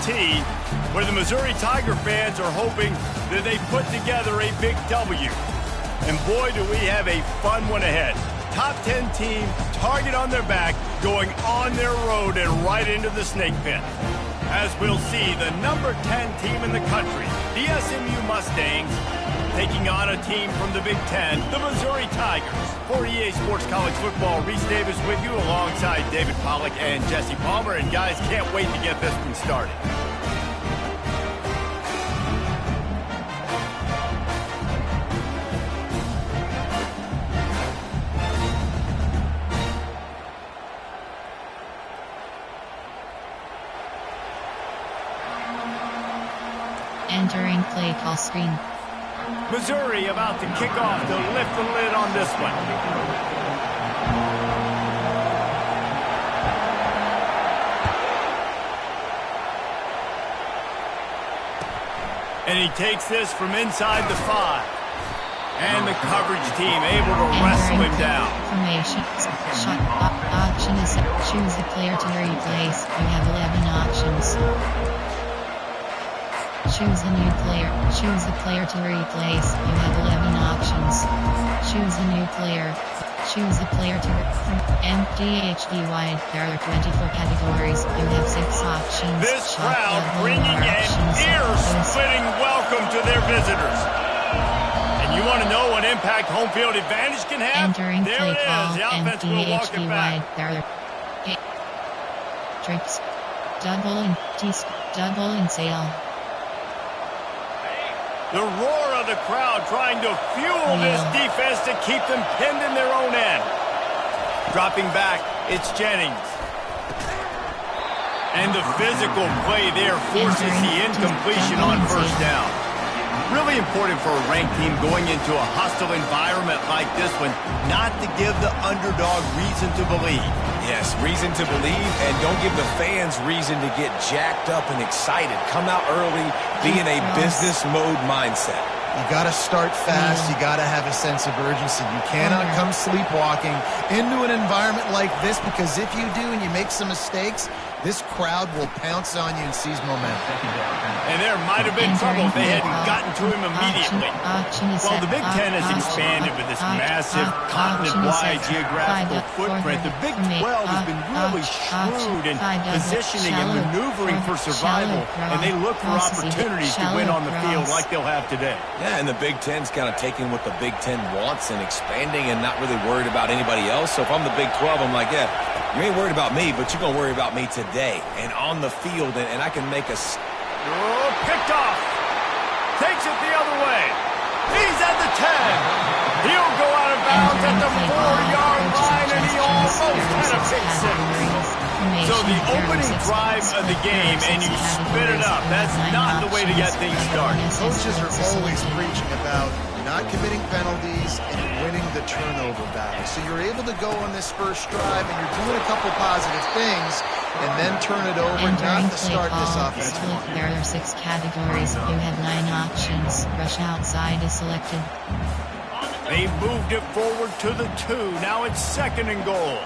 T, where the Missouri Tiger fans are hoping that they put together a big W. And boy, do we have a fun one ahead. Top 10 team, target on their back, going on their road and right into the snake pit. As we'll see, the number 10 team in the country, the SMU Mustangs, taking on a team from the Big Ten, the Missouri Tigers. For EA Sports College Football, Reese Davis with you alongside David Pollack and Jesse Palmer. And guys, can't wait to get this one started. Entering play call screen. Missouri about to kick off to lift the lid on this one. And he takes this from inside the 5. And the coverage team able to wrestle him down. Formation. Shot option is choose the player to replace. You have 11 options. Choose a new player. Choose the player to replace. You have 11 options. Choose a new player. Choose the player to from MDHDY. There are 24 categories. You have 6 options. This crowd bringing an ear-splitting welcome to their visitors. And you want to know what impact home field advantage can have? Entering there play it is. call The offense will walk it back. There are 8 tricks. Double and sail. The roar of the crowd trying to fuel this defense to keep them pinned in their own end. Dropping back, it's Jennings. And the physical play there forces the incompletion on first down. Really important for a ranked team going into a hostile environment like this one, not to give the underdog reason to believe. Yes, reason to believe, and don't give the fans reason to get jacked up and excited. Come out early, be in a business mode mindset. You got to start fast. You got to have a sense of urgency. You cannot come sleepwalking into an environment like this, because if you do and you make some mistakes, this crowd will pounce on you and seize momentum. And there might have been trouble if they hadn't gotten to him immediately. While the Big Ten has expanded with this massive continent-wide geographical footprint, the Big 12 has been really shrewd in positioning and maneuvering for survival, and they look for opportunities to win on the field like they'll have today. Yeah, and the Big Ten's kind of taking what the Big Ten wants and expanding and not really worried about anybody else. So if I'm the Big 12, I'm like, yeah, you ain't worried about me, but you're going to worry about me today and on the field, and I can make a... Oh, picked off. Takes it the other way. He's at the 10. He'll go out of bounds at the 4-yard line, and he almost had a pick six. So the opening drive of the game, and you spit it up. That's not the way to get things started. Coaches are always preaching about not committing penalties and winning the turnover battle. So you're able to go on this first drive, and you're doing a couple positive things, and then turn it over, not to start this offense. There are 6 categories. You have 9 options. Rush outside is selected. They moved it forward to the 2. Now it's 2nd and goal.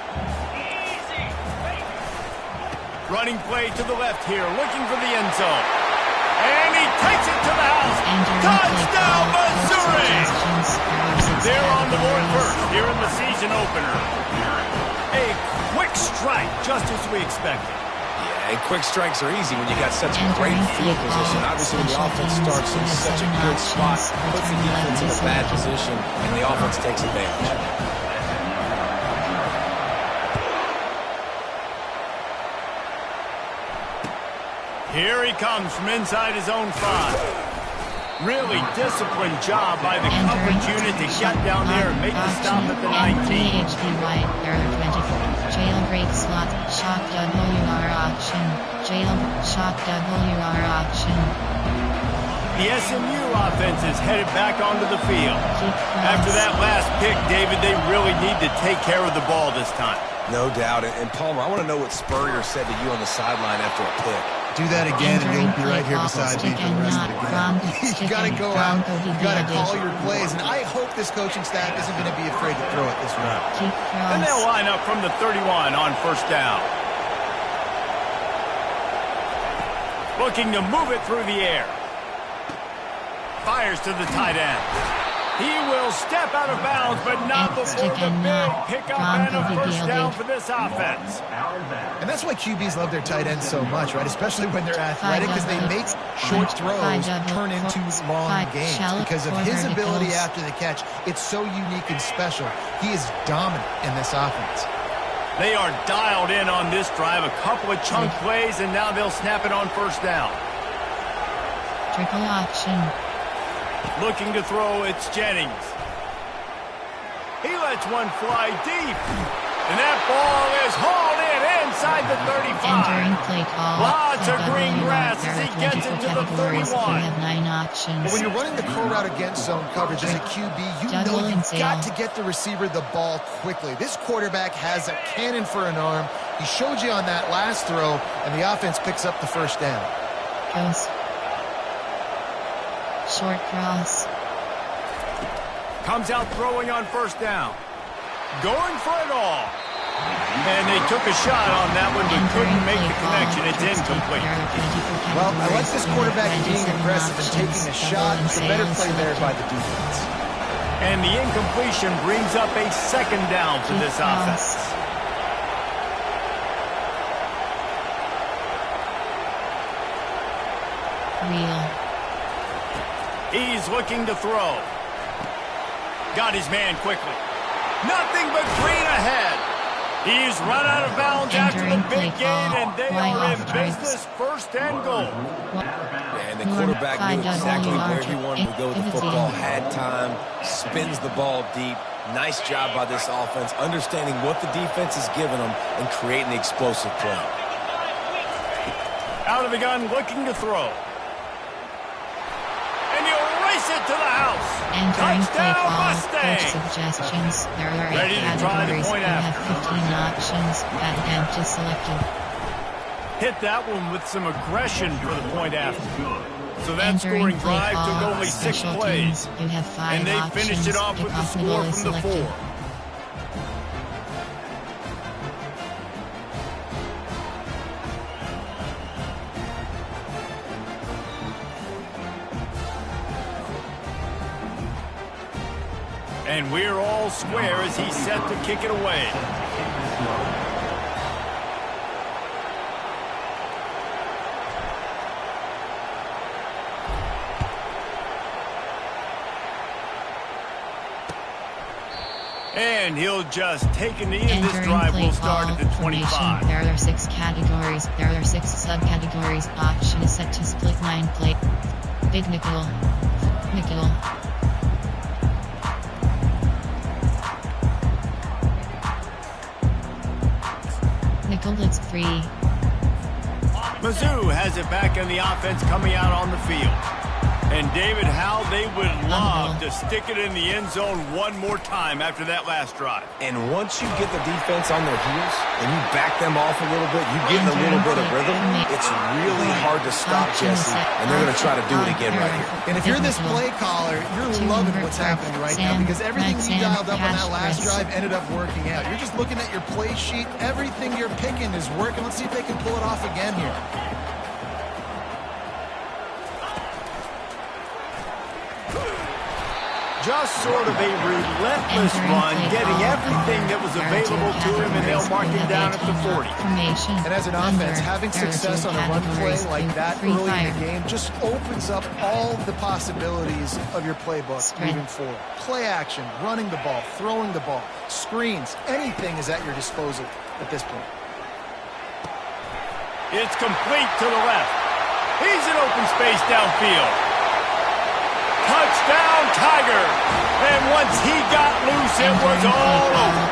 Running play to the left here, looking for the end zone. And he takes it to the house. Touchdown, Missouri! They're on the board first here in the season opener. A quick strike, just as we expected. Yeah, and quick strikes are easy when you got such great field position. Obviously, when the offense starts in such a good spot, puts the defense in a bad position, and the offense takes advantage. Here he comes from inside his own 5. Really disciplined job by the coverage unit to get down there and make the stop at the 19. MDHDY, there are 24. Jailbreak slot, shock WR option. Shock WR option. The SMU offense is headed back onto the field. After that last pick, David, they really need to take care of the ball this time. No doubt. And Palmer, I want to know what Spurrier said to you on the sideline after a pick. Do that again, and you'll be right here beside me for the rest of the game. You got to go out. You got to call your plays, and I hope this coaching staff isn't going to be afraid to throw it this route. And they'll line up from the 31 on first down. Looking to move it through the air. Fires to the tight end. He will step out of bounds, but not before the big pickup and a first down for this offense. And that's why QBs love their tight ends so much, right? Especially when they're athletic, because they make short throws turn into long gains. Because of his ability after the catch, it's so unique and special. He is dominant in this offense. They are dialed in on this drive. A couple of chunk plays, and now they'll snap it on first down. Triple option. Looking to throw, it's Jennings. He lets one fly deep. And that ball is hauled in inside the 35. Entering play call. Lots of green grass as he gets into the 31. You have 9 options. But when you're running the curl route against zone coverage as a QB, you know you've got to get the receiver the ball quickly. This quarterback has a cannon for an arm. He showed you on that last throw, and the offense picks up the first down. Goes. Short cross. Comes out throwing on first down. Going for it all. And they took a shot on that one, but couldn't make the connection. It's incomplete. Well, I like this quarterback being aggressive and taking a shot. It's a better play there by the defense. And the incompletion brings up a second down for this offense. Wheel. He's looking to throw. Got his man quickly. Nothing but green ahead. He's run out of bounds after the big gain, and they are in business, first and goal. And the quarterback knew exactly where he wanted to go with the football, had time, spins the ball deep. Nice job by this offense, understanding what the defense is giving them and creating the explosive play. Out of the gun, looking to throw. And he'll race it to the house. Entering play Touchdown, call. Mustang. Coach suggestions. There are 8 Ready to try the categories. point You have after. 15 options. That empty selected. Hit that one with some aggression for the point after. So that Entering scoring play drive call. took only 6 Special plays. teams. You have 5 And they options. finished it off with the Kickoff score middle is from the selected. 4. And we're all square as he's set to kick it away. And he'll just take a knee, and this Entering drive play will start call. at the 25. Formation. There are 6 categories. There are 6 subcategories. Option is set to split 9 play. Big nickel. Nickel. Nickel blitz 3. Mizzou has it back in the offense coming out on the field. And David, how they would love to stick it in the end zone one more time after that last drive. And once you get the defense on their heels and you back them off a little bit, you get in a little bit of rhythm, it's really hard to stop Jesse, and they're going to try to do it again right here. And if you're this play caller, you're loving what's happening right now because everything you dialed up on that last drive ended up working out. You're just looking at your play sheet. Everything you're picking is working. Let's see if they can pull it off again here. Just sort of a relentless run, getting everything that was available to him, and they'll mark him down at the 40. And as an offense, having success on a run play like that early in the game just opens up all the possibilities of your playbook moving forward. Play action, running the ball, throwing the ball, screens, anything is at your disposal at this point. It's complete to the left. He's in open space downfield. Touchdown, Tiger! And once he got loose, it was all over.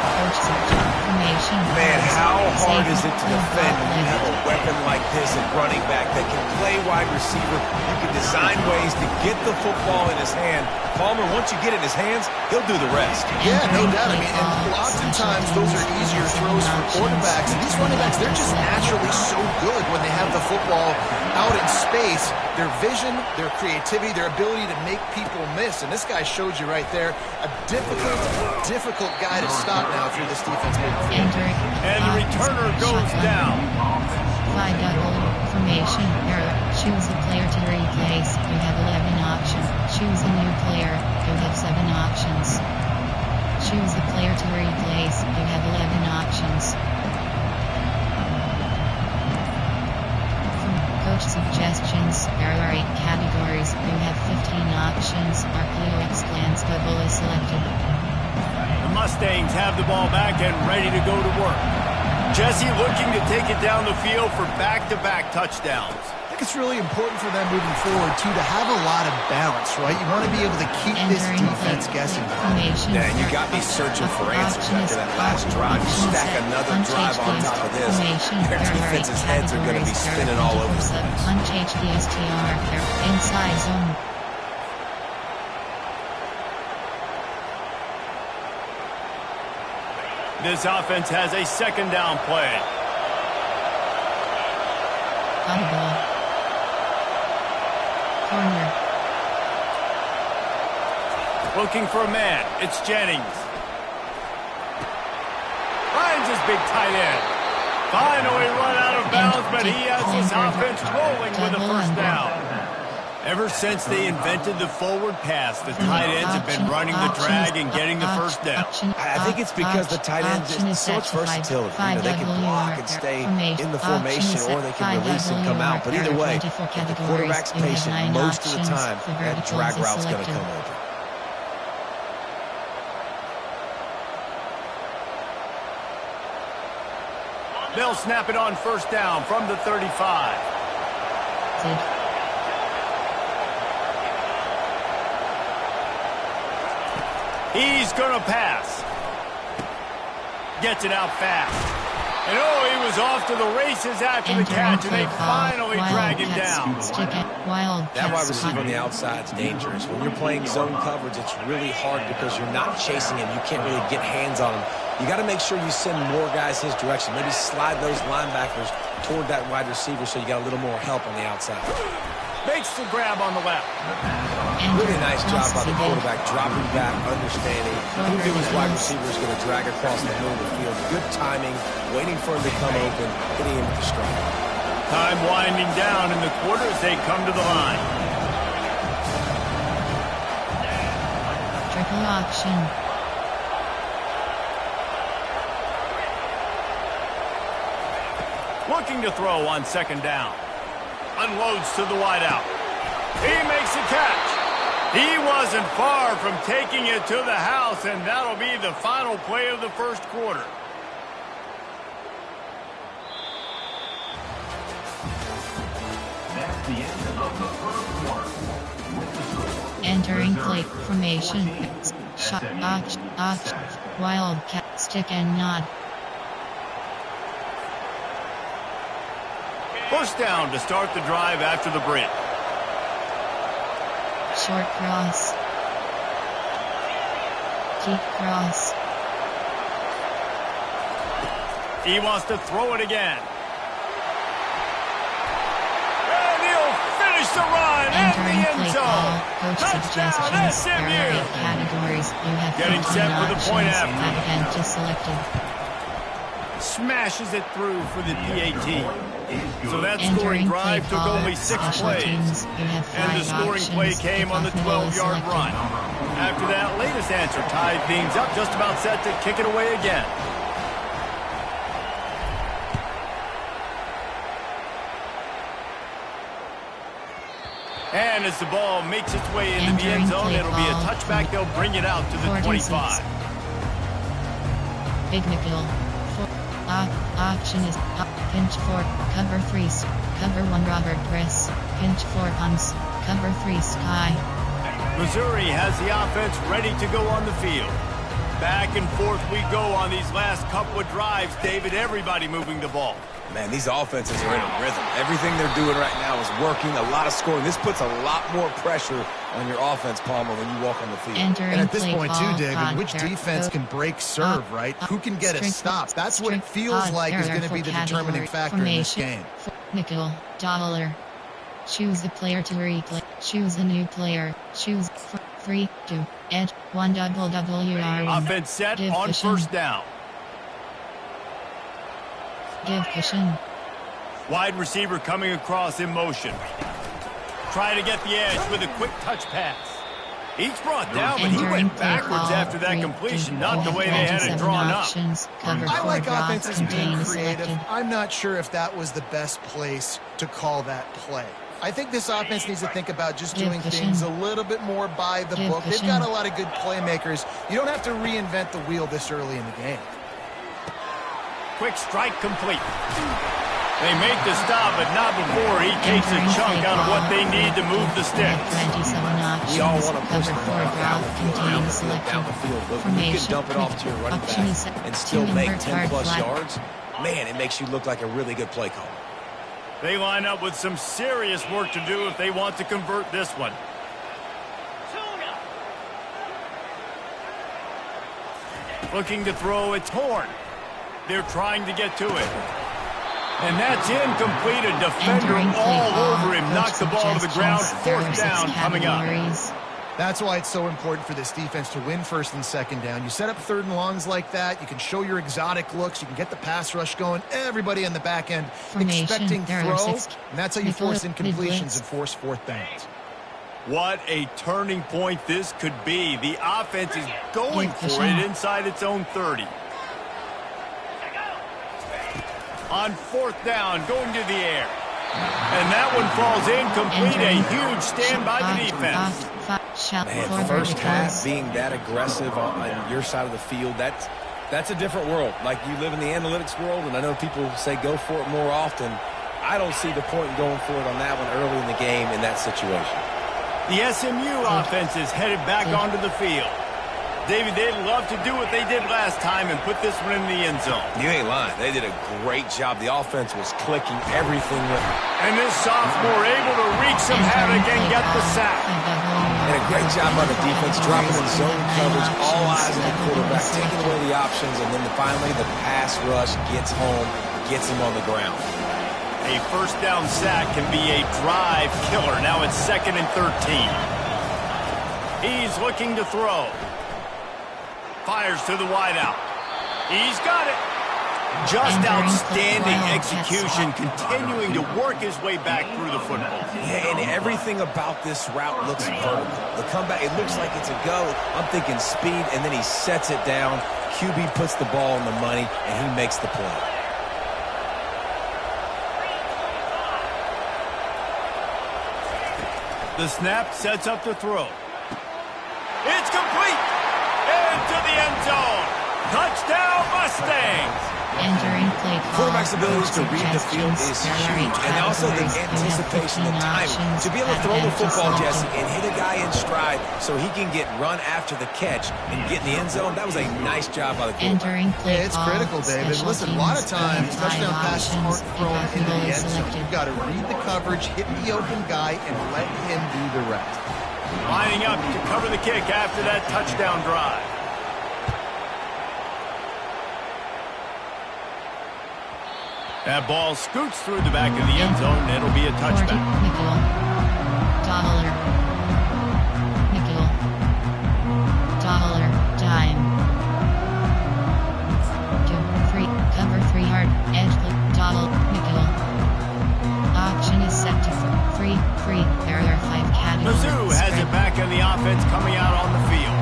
Man, how hard is it to defend when you have a weapon like this at running back that can play wide receiver? You can design ways to get the football in his hand. Palmer, once you get it in his hands, he'll do the rest. Yeah, no doubt. I mean, and oftentimes those are easier throws for quarterbacks. And these running backs, they're just naturally so good when they have the football out in space. Their vision, their creativity, their ability to make people miss. And this guy showed you right there, a difficult guy to stop now if you're this defense moving forward. And the returner goes down. Fly double formation error. Choose a player to replace. You have 11 options. Choose a new player. You have 7 options. Choose a player to replace. You have 11 options. Coach suggestions. There are 8 categories. You have 15 options. RPOX plans double is selected. The Mustangs have the ball back and ready to go to work. Jesse looking to take it down the field for back-to-back touchdowns. I think it's really important for them moving forward, too, to have a lot of balance, right? You want to be able to keep this defense guessing. Yeah, and you got me searching for answers after that last drive. You stack another drive on top of this, their defense's heads are going to be spinning all over the place. Punch HDSTR, inside zone. This offense has a second down play. Audible. Corner. Looking for a man. It's Jennings. Finds his big tight end. Finally run out of bounds, but he has his offense rolling with a first down. Ever since they invented the forward pass, the tight ends have been running the drag and getting the first down. I think it's because the tight ends is so much versatility. You know, they can block and stay in the formation, or they can release and come out. But either way, if the quarterback's patient, most of the time, that drag route's going to come open. They'll snap it on first down from the 35. He's going to pass. Gets it out fast. And oh, he was off to the races after the catch, and they finally drag him down. That wide receiver on the outside is dangerous. When you're playing zone coverage, it's really hard because you're not chasing him. You can't really get hands on him. You got to make sure you send more guys his direction. Maybe slide those linebackers toward that wide receiver so you got a little more help on the outside. Makes the grab on the left. Really nice job by the quarterback, dropping back, understanding who his wide receiver is going to drag across the middle of the field. Good timing, waiting for him to come open, hitting him with the strike. Time winding down in the quarter as they come to the line. Triple option. Looking to throw on second down. Unloads to the wideout. He makes a catch. He wasn't far from taking it to the house, and that'll be the final play of the first quarter. That's the end of the first quarter. Entering play formation. Shot, wildcat, stick and nod. First down to start the drive after the break. Short cross. Deep cross. He wants to throw it again. And he'll finish the run in the end zone. Touchdown, SMU. Categories. You have getting set for the point after. Just selected. Smashes it through for the PAT. So that scoring drive took only 6 plays. And the scoring play came on the 12-yard run. After that latest answer tied things up, just about set to kick it away again. And as the ball makes its way into the end zone, it'll be a touchback. They'll bring it out to the 25. Big nickel. Option is pinch 4, cover 3, cover 1 Robert press, pinch 4 punts, cover 3 sky. Missouri has the offense ready to go on the field. Back and forth we go on these last couple of drives, David. Everybody moving the ball. Man, these offenses are in a rhythm. Everything they're doing right now is working. A lot of scoring. This puts a lot more pressure on your offense, Palmer, when you walk on the field. And at this point, too, David, which defense can break serve, right? Who can get a stop? That's what it feels like is going to be the determining factor in this game. Nickel, dollar. Choose the player to replay. Choose a new player. Choose 3, 2, edge, 1 WR1. Offense set on first down. Give cushion. Wide receiver coming across in motion. Try to get the edge with a quick touch pass. Each brought down, but he Entering went play backwards call, after that 3, completion, 2, not the way they had it drawn up. options, cover I 4 like drops, offenses being contain creative. selected. I'm not sure if that was the best place to call that play. I think this offense needs to think about just doing things a little bit more by the book. They've got a lot of good playmakers. You don't have to reinvent the wheel this early in the game. Quick strike complete. They make the stop, but not before he takes a chunk out of what they need to move the sticks. 27 options, We all want to push cover the 4 ball down drop, the field, contain down the selected. field, but when you can Formation, dump it off to your running option back is and 2 still make invert hard 10-plus flat. yards, man, it makes you look like a really good play call. They line up with some serious work to do if they want to convert this one. Looking to throw, it's Horn. They're trying to get to it. And that's incomplete. A defender Entering play all call, over him. coach Knocks the ball to the ground. suggestions, there are 4th 6 down coming up. categories. That's why it's so important for this defense to win 1st and 2nd down. You set up 3rd and longs like that. You can show your exotic looks. You can get the pass rush going. Everybody on the back end Formation, expecting there are throw. 6 And that's how you force incompletions blitz. and force 4th downs. What a turning point this could be. The offense is going for it inside its own 30. On 4th down, going to the air. And that one falls incomplete. A huge stand by the defense. Man, first half being that aggressive on your side of the field, that's a different world. Like, you live in the analytics world, and I know people say go for it more often. I don't see the point in going for it on that one early in the game in that situation. The SMU offense is headed back onto the field. David, they'd love to do what they did last time and put this one in the end zone. You ain't lying. They did a great job. The offense was clicking everything with them. And this sophomore able to wreak some havoc and get the sack. And a great job by the defense, dropping in zone coverage, all eyes on the quarterback, taking away the options, and then finally the pass rush gets home, gets him on the ground. A 1st down sack can be a drive killer. Now it's 2nd and 13. He's looking to throw. Fires to the wideout. He's got it. Just outstanding execution, continuing to work his way back through the football. Yeah, and everything about this route looks vertical. The comeback, it looks like it's a go. I'm thinking speed, and then he sets it down. QB puts the ball on the money, and he makes the play. The snap sets up the throw. It's complete. Into the end zone. Touchdown, Mustangs. Entering play call. Quarterback's ability to read the field is huge, and also the anticipation, the timing. To be able to throw the football, Jesse, and hit a guy in stride so he can get run after the catch and get in the end zone, that was a nice job by the quarterback. Entering play It's call. critical, David. Special Listen, a lot of teams, times touchdown five passes options, aren't thrown into the end zone. selected. You've got to read the coverage, hit the open guy, and let him do the rest. Lining up to cover the kick after that touchdown drive. That ball scoots through the back of the end zone, and it'll be a touchback. Nickel. Dollar. Nickel. Dollar. Dime. 2, 3. Cover 3 hard. Edge click. Dollar. Nickel. Option is set to 3. There are 5 categories. Mizzou has it back on the offense coming out on the field.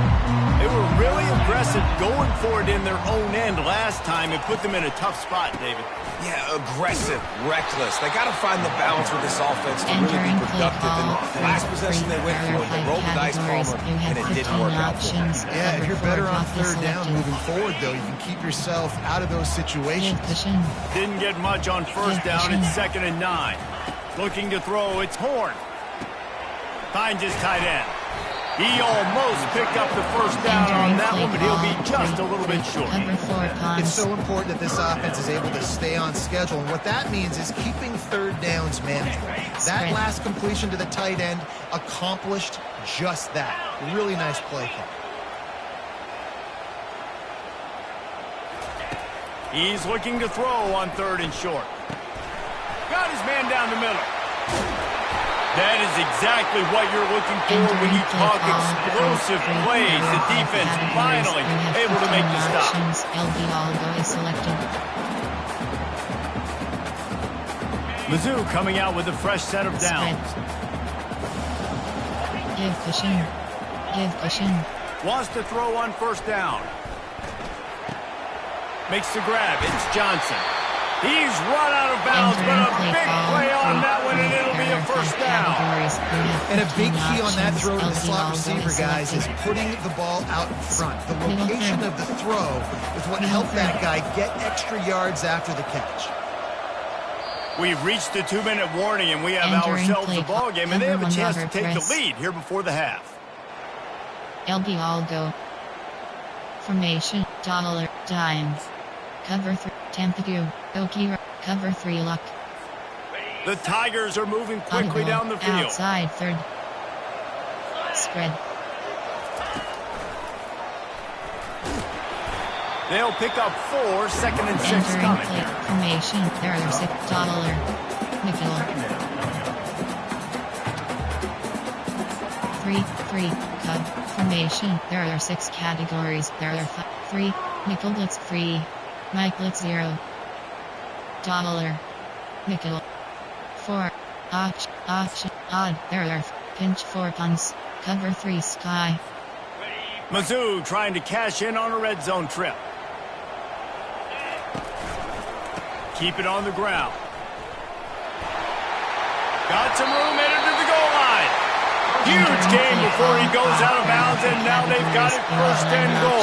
They were really aggressive going for it in their own end last time and put them in a tough spot, David. Yeah, aggressive, reckless. They got to find the balance with this offense to really be productive. And last possession they went for it, they rolled the dice, Palmer, and it didn't work out for them. Yeah, if you're better on 3rd down moving forward, though, you can keep yourself out of those situations. Didn't get much on 1st down. It's 2nd and 9. Looking to throw, it's Horn. Finds his tight end. He almost picked up the 1st down on that one, but he'll be just a little bit short. It's so important that this offense is able to stay on schedule, and what that means is keeping 3rd downs manageable. That last completion to the tight end accomplished just that. Really nice play call. He's looking to throw on 3rd and short. Got his man down the middle. That is exactly what you're looking for when you talk explosive plays. The defense finally able to make the stop. LB Algo is selected. Mizzou coming out with a fresh set of downs. Give cushion. Give cushion. Wants to throw on first down. Makes the grab. It's Johnson. He's run out of bounds, but a big play on that one, and it'll be a first down. And a big key on that throw to the slot receiver, guys, is putting the ball out in front. The location of the throw is what helped that guy get extra yards after the catch. We've reached the 2-minute warning, and we have ourselves a ball game, and they have a chance to take the lead here before the half. LB Algo. Formation, dollar, dimes. Cover 3, Tampadu, Okira, cover 3 luck. The Tigers are moving quickly down the field. Outside third. Spread. They'll pick up 4, 2nd and 6 coming. Formation, there are $6. Nickel. 3, Cub. Formation, there are 6 categories. There are 3, Nickel Blitz free. Mike Blitz 0. Dollar. Nickel. 4. Auction. Odd. There are pinch 4 punts. Cover 3 sky. Mizzou trying to cash in on a red zone trip. Keep it on the ground. Got some room, headed to the goal line. Huge game before he goes out of bounds, and now they've got it 1st and goal.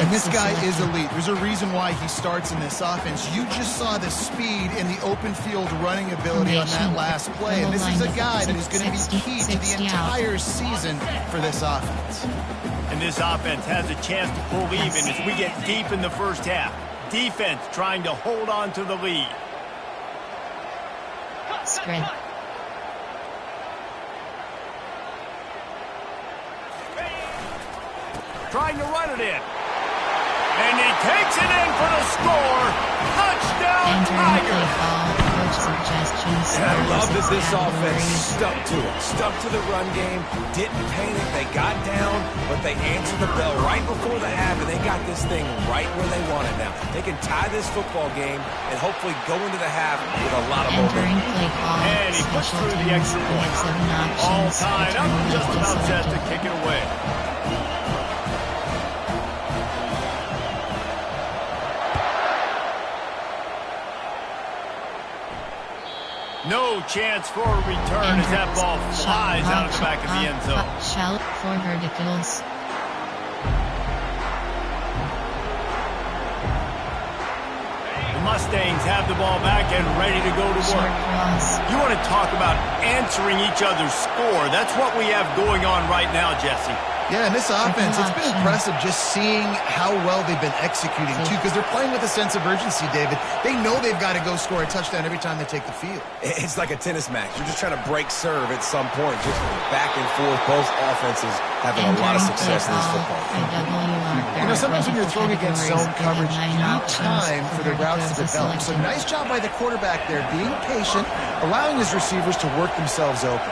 And this guy is elite. There's a reason why he starts in this offense. You just saw the speed and the open field running ability on that last play. And this is a guy that is going to be key to the entire season for this offense. And this offense has a chance to pull even as we get deep in the first half. Defense trying to hold on to the lead. Spread. Trying to run it in. And he takes it in for the score. Touchdown, Tigers. And I love that this offense stuck to it. Stuck to the run game. Didn't panic. They got down, but they answered the bell right before the half, and they got this thing right where they want it now. They can tie this football game and hopefully go into the half with a lot of momentum. And he puts through the extra point. All tied up, just about set to kick it away. No chance for a return as that ball flies out of the back of the end zone. Shallot for verticals. The Mustangs have the ball back and ready to go to work. You want to talk about answering each other's score. That's what we have going on right now, Jesse. Yeah, and this offense, it's been impressive just seeing how well they've been executing, too, because they're playing with a sense of urgency, David. They know they've got to go score a touchdown every time they take the field. It's like a tennis match. You're just trying to break serve at some point, just back and forth. Both offenses having a lot of success in this football game. You know, sometimes when you're throwing against zone coverage, you need time for the routes to develop. So nice job by the quarterback there, being patient, allowing his receivers to work themselves open.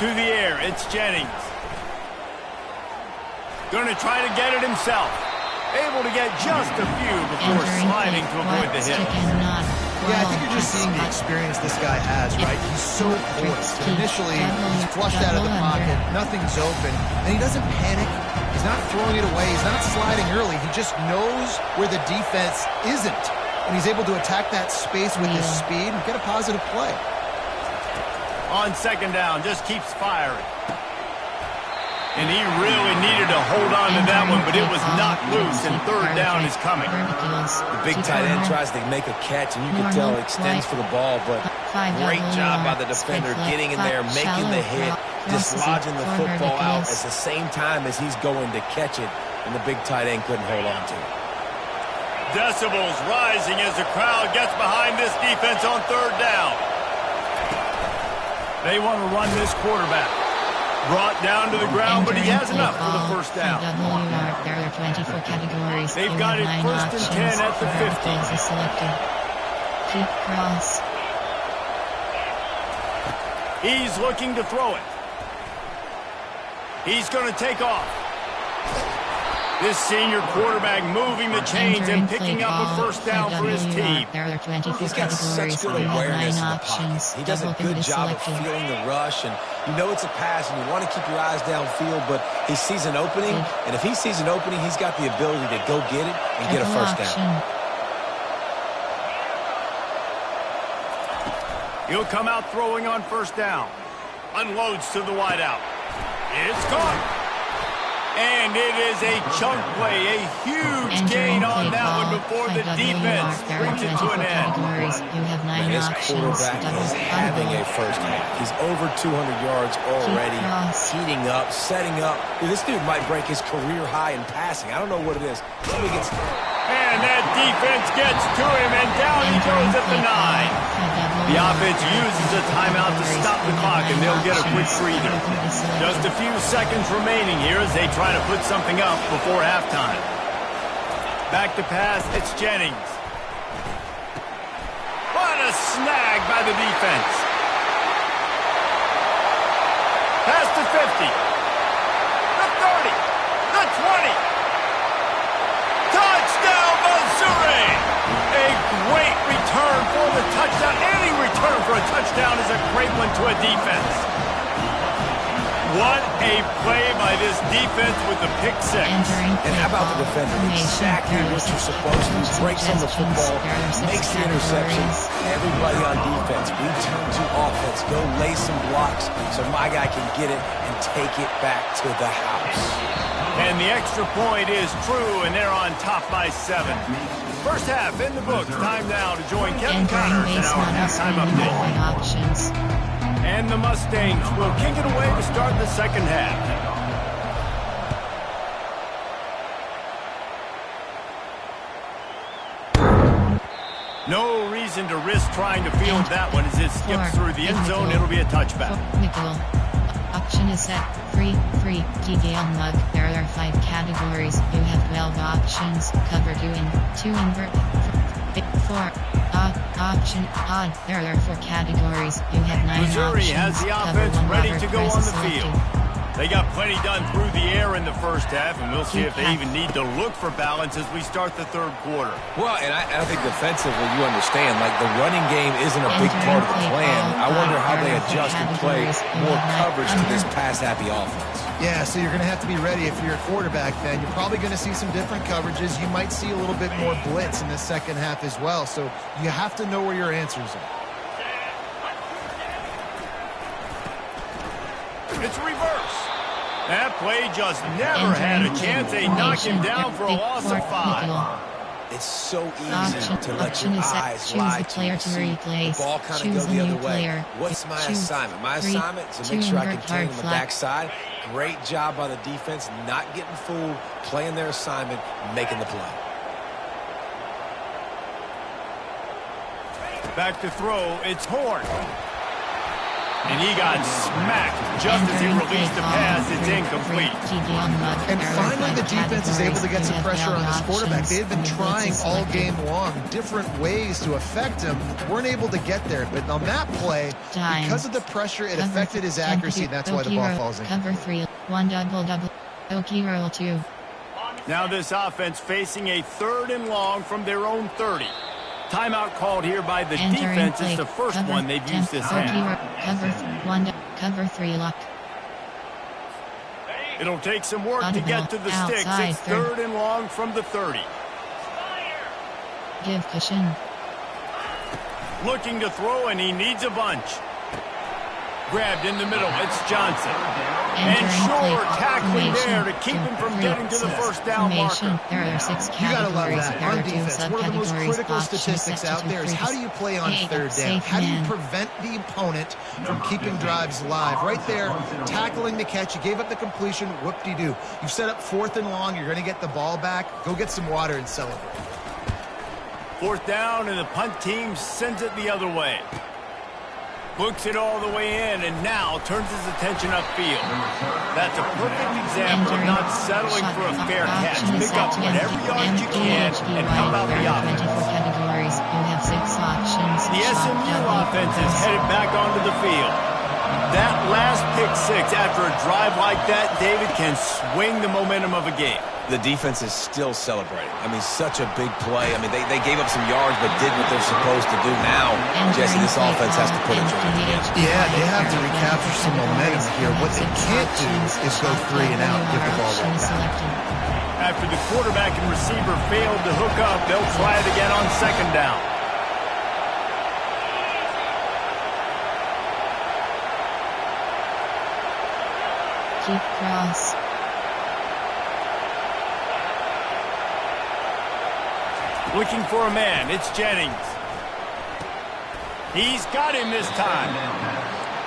To the air, it's Jennings. Going to try to get it himself. Able to get just a few before sliding to avoid the hit. Yeah, I think you're just seeing the experience this guy has, right? He's so poised. Initially, he's flushed out of the pocket. Nothing's open. And he doesn't panic. He's not throwing it away. He's not sliding early. He just knows where the defense isn't. And he's able to attack that space with his speed and get a positive play. On 2nd down, just keeps firing. And he really needed to hold on to that one, but it was knocked loose, and 3rd down is coming. The big tight end tries to make a catch, and you can tell it extends for the ball, but great job by the defender getting in there, making the hit, dislodging the football out at the same time as he's going to catch it, and the big tight end couldn't hold on to it. Decibels rising as the crowd gets behind this defense on 3rd down. They want to run this quarterback. Brought down to the ground, but he has enough for the 1st down. There are 24 categories. They've got it 1st and 10 at the 50. Keep cross. He's looking to throw it. He's going to take off. This senior quarterback moving the chains and picking up a first down for his team. There are 24 He's got such good awareness in the pocket. He does a good job of feeling the rush, and you know it's a pass, and you want to keep your eyes downfield, but he sees an opening, and if he sees an opening, he's got the ability to go get it and get a first down. He'll come out throwing on first down. Unloads to the wideout. It's gone. And it is a chunk play, a huge gain on that one before the defense brings it to an end. You have 9 This quarterback is having a first half. He's over 200 yards already, heating up, setting up. Dude, this dude might break his career high in passing. I don't know what it is. And that defense gets to him, and down he goes at the 9. The offense uses a timeout to stop the clock, and they'll get a quick breather. Just a few seconds remaining here as they try to put something up before halftime. Back to pass, it's Jennings. What a snag by the defense. Pass to 50. The 30. The 20. Touchdown, Missouri! A great return for the touchdown. Any return for a touchdown is a great one to a defense. What a play by this defense with the pick six. And how about the defender? Exactly what you're supposed to do. Breaks on the football, makes the interception. Everybody on defense, we turn to offense. Go lay some blocks so my guy can get it and take it back to the house. And the extra point is true, and they're on top by 7. First half in the books. Time now to join Kevin Connors in our halftime update. And the Mustangs will kick it away to start the second half. No reason to risk trying to field that one as it skips through the end zone. It'll be a touchback. Option is set. Free, Gale Mug. There are 5 categories. You have 12 options. Cover 2 and 2 invert. 4. Option odd. There are 4 categories. You have 9 Missouri options. has the offense ready to go on the field. They got plenty done through the air in the first half, and we'll see if they even need to look for balance as we start the third quarter. Well, and I think defensively, you understand, like the running game isn't a big part of the plan. I wonder how they adjust and play more coverage to this pass-happy offense. Yeah, so you're going to have to be ready if you're a quarterback then. You're probably going to see some different coverages. You might see a little bit more blitz in the second half as well. So you have to know where your answers are. It's reverse. That play just never had a chance. They knock him down for a loss of 5. It's so easy to let your eyes lie to you. The ball kind of go the other way. What's my assignment? My assignment is to make sure I contain on the backside. Great job by the defense, not getting fooled, playing their assignment, making the play. Back to throw, it's Horn. And he got smacked just as he released the pass. It's incomplete. And finally, the defense is able to get some pressure on this quarterback. They've been trying all game long different ways to affect him. Weren't able to get there. But on that play, because of the pressure, it affected his accuracy, and that's why the ball falls in. Cover 3, 1 double. Okie roll 2. Now this offense facing a 3rd and long from their own 30. Timeout called here by the defense. It's the first one they've used this half. Cover 3 lock. It'll take some work to get to the sticks. It's 3rd and long from the 30. Give cushion. Looking to throw, and he needs a bunch. Grabbed in the middle. It's Johnson. And Shore tackling there to keep him from getting to the first down marker. There are 6 categories. You gotta love that. On defense, one of the most critical statistics out there is how do you play on 3rd down? How do you prevent the opponent from keeping drives alive? Right there, tackling the catch. You gave up the completion. Whoop-de-doo. You've set up 4th and long. You're going to get the ball back. Go get some water and celebrate. 4th down, and the punt team sends it the other way. Books it all the way in, and now turns his attention upfield. That's a perfect example of not settling for a fair catch. Pick up whatever yard you can and help out the offense. The SMU offense is headed back onto the field. That last pick 6 after a drive like that, David, can swing the momentum of a game. The defense is still celebrating. I mean, such a big play. I mean, they gave up some yards but did what they're supposed to do. Now, Jesse, this offense has to put it together. Yeah, they have to recapture some momentum here. What they can't do is go 3 and out and give the ball right back. After the quarterback and receiver failed to hook up, they'll try it again on 2nd down. Keep cross. Looking for a man. It's Jennings. He's got him this time.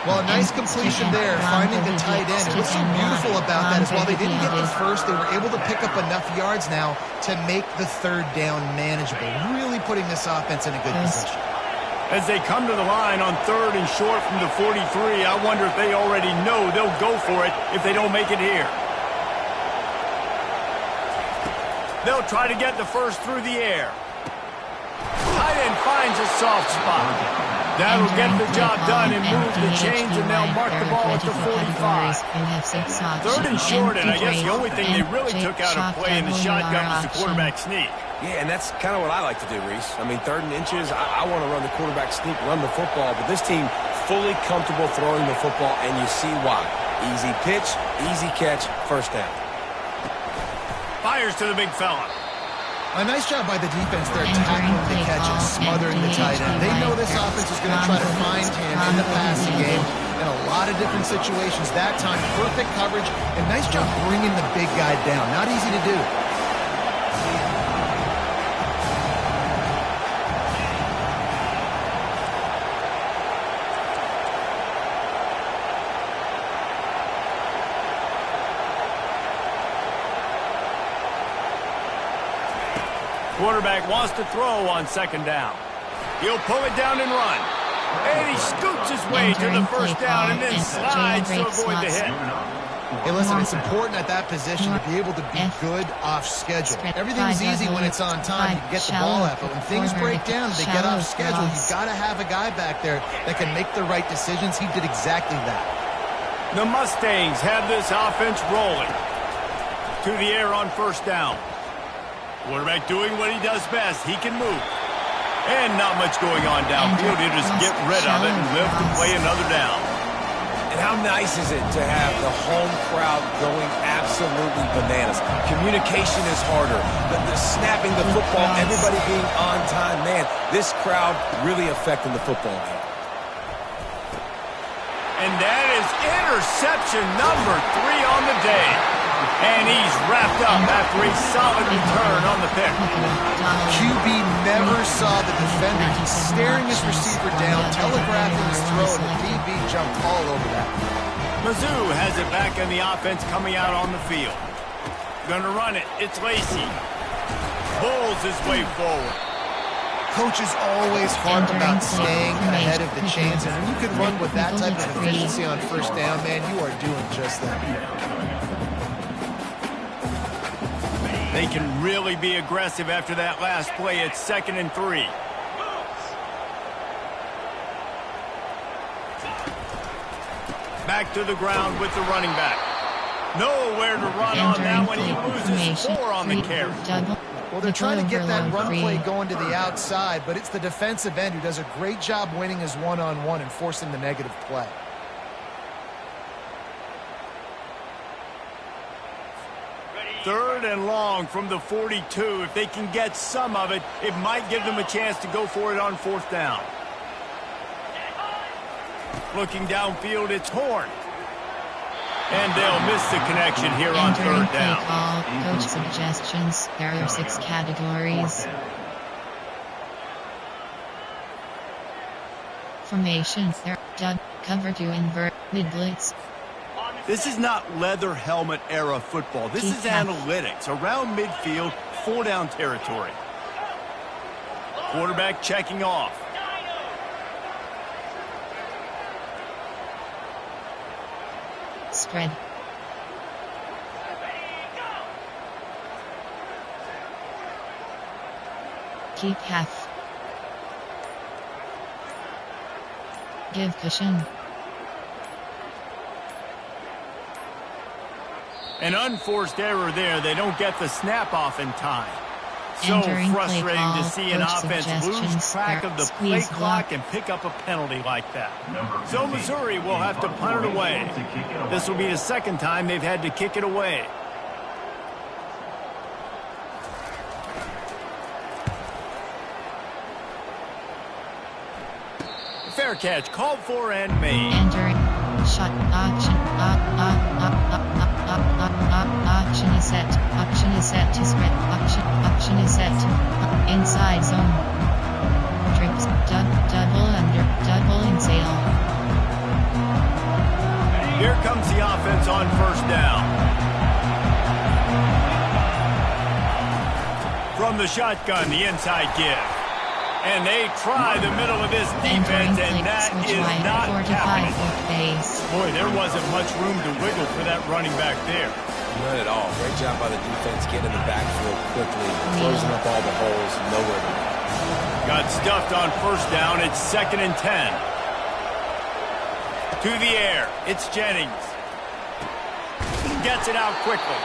Well, a nice completion there, finding the tight end. And what's so beautiful about that is while they didn't get the first, they were able to pick up enough yards now to make the 3rd down manageable, really putting this offense in a good position. As they come to the line on 3rd and short from the 43, I wonder if they already know they'll go for it if they don't make it here. They'll try to get the first through the air. Tight end finds a soft spot. That'll get the job done and move the chains, and they'll mark the ball at the 45. 3rd and short, and I guess the only thing they really took out of play in the shotgun was the quarterback sneak. Yeah, and that's kind of what I like to do, Reese. I mean, 3rd and inches, I want to run the quarterback sneak, run the football, but this team fully comfortable throwing the football, and you see why. Easy pitch, easy catch, 1st down. Fires to the big fella. A nice job by the defense there, tackling the catch and smothering the tight end. They know this offense is going to try to find him in the passing game in a lot of different situations. That time, perfect coverage, and nice job bringing the big guy down. Not easy to do. Quarterback wants to throw on 2nd down. He'll pull it down and run. And he scoots his way to the 1st down and then slides to avoid the hit. Hey, listen, it's important at that position to be able to be good off schedule. Everything's easy when it's on time. You can get the ball out, but when things break down, they get off schedule. You've got to have a guy back there that can make the right decisions. He did exactly that. The Mustangs have this offense rolling. To the air on 1st down. Quarterback doing what he does best. He can move. And not much going on downfield. He'll just get rid of it and live to play another down. And how nice is it to have the home crowd going absolutely bananas? Communication is harder. The snapping the football, everybody being on time. Man, this crowd really affecting the football game. And that is interception number 3 on the day. And he's wrapped up after a solid return on the pick. QB never saw the defender. He's staring his receiver down, telegraphing his throw, and the DB jumped all over that. Mizzou has it back in the offense coming out on the field. Gonna run it. It's Lacey. Pulls his way forward. Coaches always harp about staying ahead of the chains, and when you can run with that type of efficiency on 1st down, man, you are doing just that. They can really be aggressive after that last play. It's 2nd and 3. Back to the ground with the running back. Nowhere to run on that one. He loses 4 on the carry. Well, they're trying to get that run play going to the outside, but it's the defensive end who does a great job winning his one-on-one and forcing the negative play. Third and long from the 42. If they can get some of it, it might give them a chance to go for it on 4th down. Looking downfield, it's Horn. And they'll miss the connection here on 3rd down. Coach suggestions. There are 6 categories. Formation. Dug. Cover to invert. Mid blitz. This is not leather helmet era football. This is analytics. Around midfield, 4 down territory. Quarterback checking off. Spread. Keep half. Give cushion. An unforced error there. They don't get the snap off in time. So Entering frustrating play to call, see an coach offense lose suggestions, track of the play squeeze clock block. and pick up a penalty like that. Number So 15. Missouri will have to punt it away. To kick it away. This will be the second time they've had to kick it away. Fair catch called for and made. Entering shot option option is set. Option is set to spread. Option is set to inside zone. Trips double under double in sail. Here comes the offense on first down. From the shotgun, the inside give. And they try the middle of this defense, and that is not happening. Boy, there wasn't much room to wiggle for that running back there. None at all. Great job by the defense getting in the backfield quickly, closing up all the holes, nowhere to go. Got stuffed on first down. It's 2nd and 10. To the air. It's Jennings. Gets it out quickly.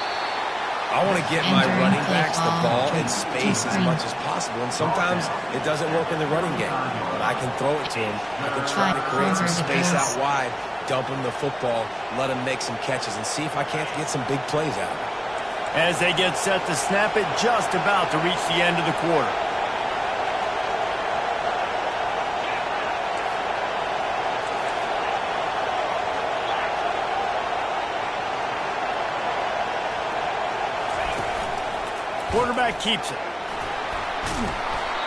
I want to get my running backs the ball in space as much as possible, and sometimes it doesn't work in the running game. But I can throw it to him. I can try to create some space out wide, dump him the football, let him make some catches, and see if I can't get some big plays out of it. As they get set to snap it, just about to reach the end of the quarter. Quarterback keeps it.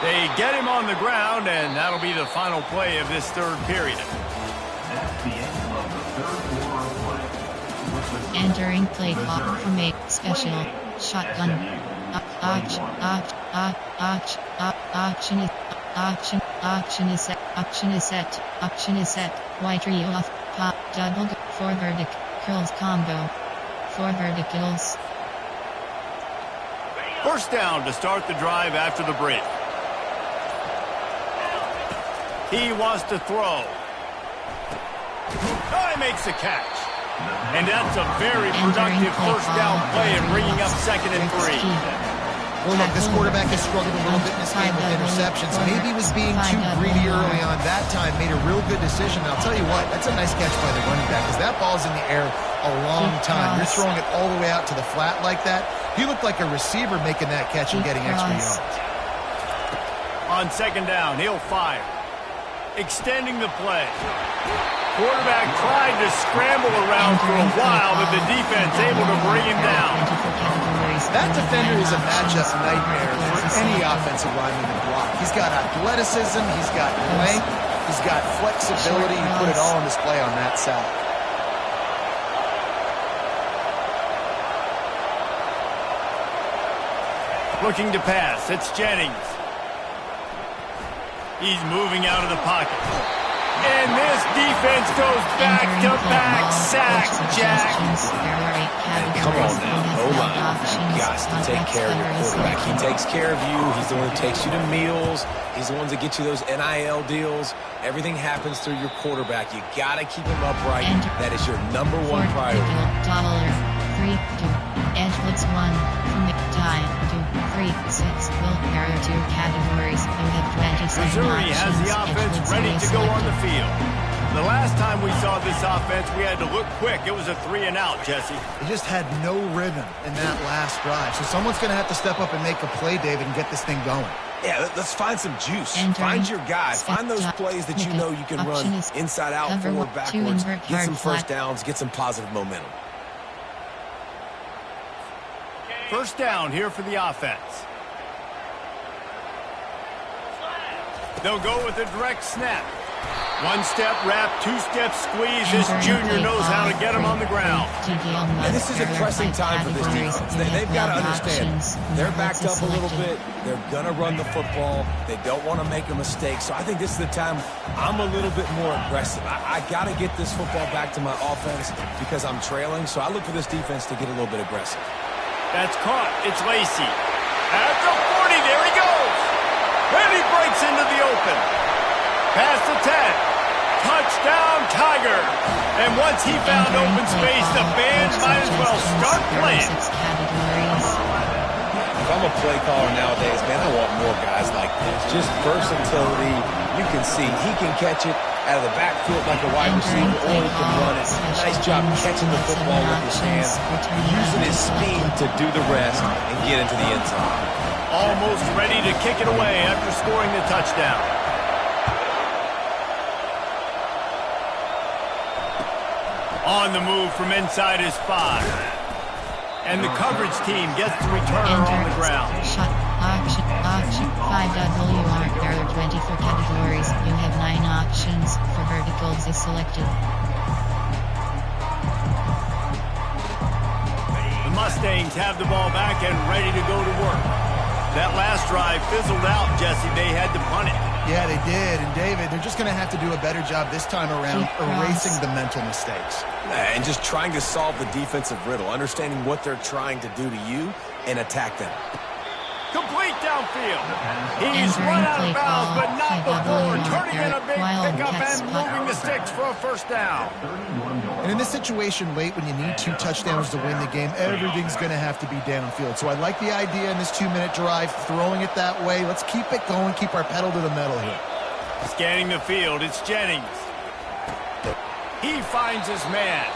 They get him on the ground, and that'll be the final play of this third period. That's the end of the third quarter of play. With the Entering play clock from a special shotgun. Option is set. White trio off. Pop double for vertic curls combo. For verticals. First down to start the drive after the break. He wants to throw. Oh, he makes the catch. And that's a very productive first down play and bringing up 2nd and 3. Well, look, this quarterback has struggled a little bit in this game with interceptions. Maybe he was being too greedy early on. That time made a real good decision. And I'll tell you what, that's a nice catch by the running back because that ball's in the air a long time. You're throwing it all the way out to the flat like that. He looked like a receiver making that catch and getting extra yards. On 2nd down, he'll fire. Extending the play. Quarterback tried to scramble around for a while, but the defense able to bring him down. That defender is a matchup nightmare for any offensive lineman to block. He's got athleticism, he's got length, he's got flexibility. He put it all on display on that side. Looking to pass. It's Jennings. He's moving out of the pocket. And this defense goes back-to-back sack, Jack. Come on now, O-line. You got to take care of your quarterback. He takes care of you. He's the one who takes you to meals. He's the one that gets you those NIL deals. Everything happens through your quarterback. You got to keep him upright. That is your #1 priority. Edge looks 1 from McDime 2, 3, 6 will carry 2 categories. Missouri has the offense ready to go on the field. The last time we saw this offense, we had to look quick. It was a 3 and out, Jesse. They just had no rhythm in that last drive. So someone's going to have to step up and make a play, David, and get this thing going. Yeah, let's find some juice. Find your guy. Find those plays that you know you can run inside out, forward, backwards. Get some first downs. Get some positive momentum. First down here for the offense. They'll go with a direct snap. 1-step wrap, 2-step squeeze. This junior knows how to get him on the ground. And this is a pressing time for this defense. They've got to understand. They're backed up a little bit. They're going to run the football. They don't want to make a mistake. So I think this is the time I'm a little bit more aggressive. I got to get this football back to my offense because I'm trailing. So I look for this defense to get a little bit aggressive. That's caught. It's Lacey. At the 40, there he goes. And he breaks into the open. Past the 10. Touchdown, Tiger. And once he found open space, the fans might as well start playing. If I'm a play caller nowadays, man, I want more guys like this. Just versatility. You can see he can catch it out of the backfield like a wide receiver, or he can run it. Nice job catching the football with his hands, using his speed to do the rest and get into the end zone. Almost ready to kick it away after scoring the touchdown. On the move from inside his 5. And the coverage team gets the returner on the ground. Shot, auction, 5WR. There are 24 categories. You have 9 options. For verticals is selected. The Mustangs have the ball back and ready to go to work. That last drive fizzled out, Jesse. They had to punt it. Yeah, they did. And David, they're just going to have to do a better job this time around erasing the mental mistakes. And just trying to solve the defensive riddle, understanding what they're trying to do to you and attack them. Complete downfield. He's run out of bounds, but not before turning in a big pickup and moving the sticks for a first down. And in this situation late when you need 2 touchdowns to win the game, everything's going to have to be downfield. So I like the idea in this 2-minute drive, throwing it that way. Let's keep it going, keep our pedal to the metal here. Scanning the field, it's Jennings. He finds his man.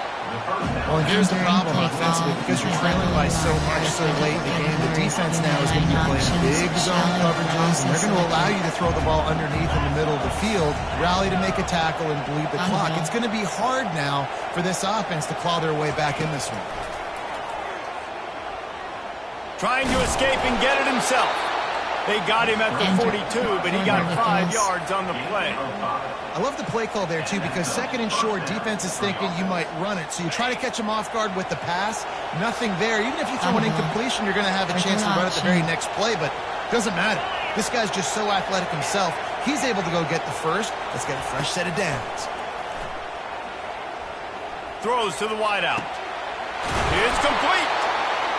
Well, and here's the problem offensively, because you're trailing by so much so late in the game, the defense now is going to be playing big zone coverages, and they're going to allow you to throw the ball underneath in the middle of the field, rally to make a tackle, and bleed the clock. It's going to be hard now for this offense to claw their way back in this one. Trying to escape and get it himself. They got him at the 42, but he got 5 yards on the play. I love the play call there, too, because second and short, defense is thinking you might run it. So you try to catch him off guard with the pass. Nothing there. Even if you throw an incompletion, you're going to have a chance to run at the very next play, but it doesn't matter. This guy's just so athletic himself. He's able to go get the first. Let's get a fresh set of downs. Throws to the wideout. It's complete.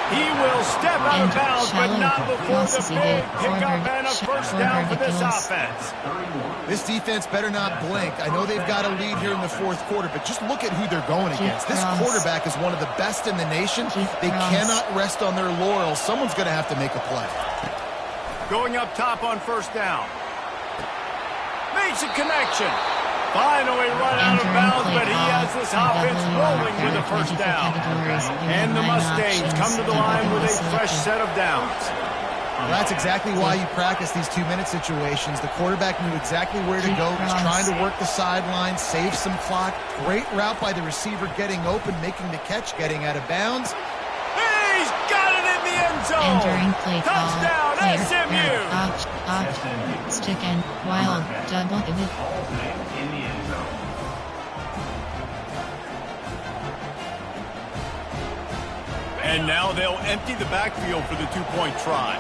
He will step out of bounds, but not before the big pickup and a first down for this offense. This defense better not blink. I know they've got a lead here in the 4th quarter, but just look at who they're going against. This quarterback is one of the best in the nation. They cannot rest on their laurels. Someone's going to have to make a play. Going up top on first down. Makes a connection. Finally run out of bounds, but he has this offense rolling with a first down. And the Mustangs come to the line with a fresh set of downs. Well, that's exactly why you practice these 2-minute situations. The quarterback knew exactly where to go. He's trying to work the sideline, save some clock. Great route by the receiver getting open, making the catch, getting out of bounds. He's got it in the end zone. Entering play call. Touchdown, SMU. Stick and wild double pivot. And now they'll empty the backfield for the 2-point try.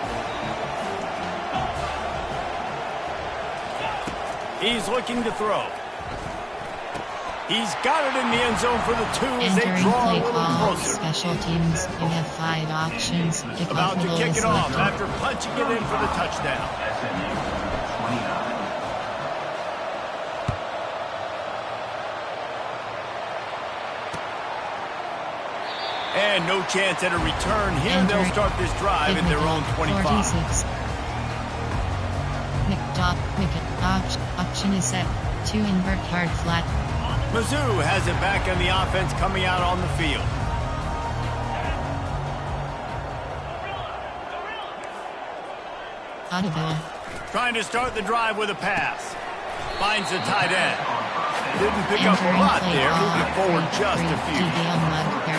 He's looking to throw. He's got it in the end zone for the 2 as they draw a little closer. Special teams, you have 5 options. About to kick it off after punching it in for the touchdown. And no chance at a return here. They'll start this drive at their own 25. Option is set. 2 invert hard flat. Mizzou has it back on the offense coming out on the field. Audible. Trying to start the drive with a pass. Finds the tight end. Didn't pick up a lot there, moving forward just a few.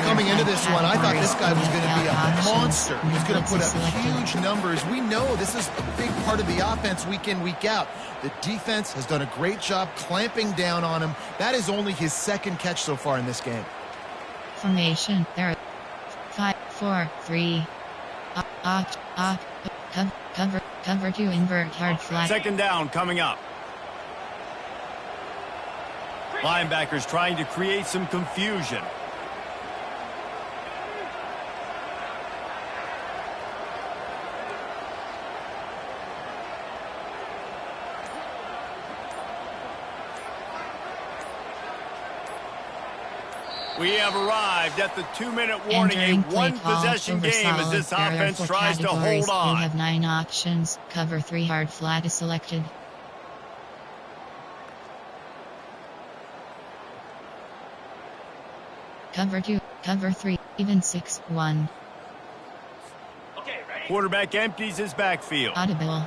Coming into this one, I thought this guy was going to be a monster. He's going to put up huge numbers. We know this is a big part of the offense week in, week out. The defense has done a great job clamping down on him. That is only his 2nd catch so far in this game. Formation. There. 5, 4, 3. Cover 2 invert hard flat. 2nd down coming up. Linebackers trying to create some confusion. We have arrived at the 2-minute warning, a one-possession game as this offense tries to hold on. You have 9 options. Cover 3 hard flat is selected. Cover 2, cover 3, even 6, 1. Quarterback empties his backfield. Audible.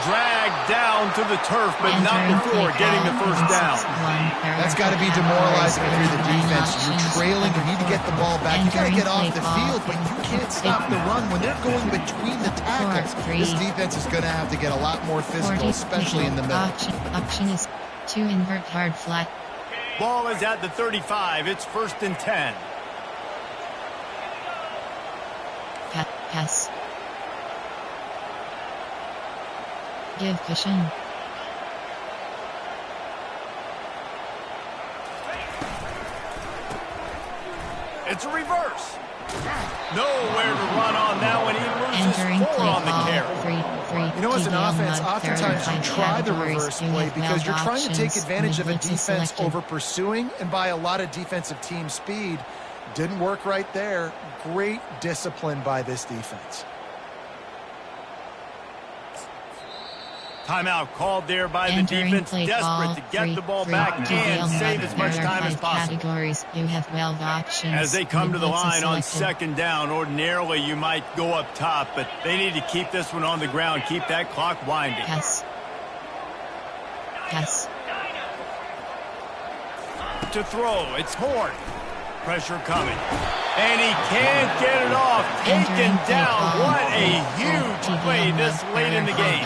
Dragged down to the turf, but not before getting the first down. That's got to be demoralizing if you're the defense. You're trailing, you need to get the ball back. You got to get off the field, but you can't stop the run when they're going between the tackles. This defense is going to have to get a lot more physical, especially in the middle. Option is to invert hard flat. Ball is at the 35. It's 1st and 10. Pass. Give cushion. It's a reverse. Nowhere to run on that one. He loses 4 on the carry. You know, as an offense, oftentimes you try the reverse play because you're trying to take advantage of a defense over pursuing and by a lot of defensive team speed. Didn't work right there. Great discipline by this defense. Timeout called there by the defense, desperate to get the ball back and save as much time as possible. Categories. You have 12 options. As they come to the line on 2nd down, ordinarily you might go up top, but they need to keep this one on the ground, keep that clock winding. Pass. To throw, it's Horn. Pressure coming. And he can't get it off. Taken down. What a huge play this late in the game.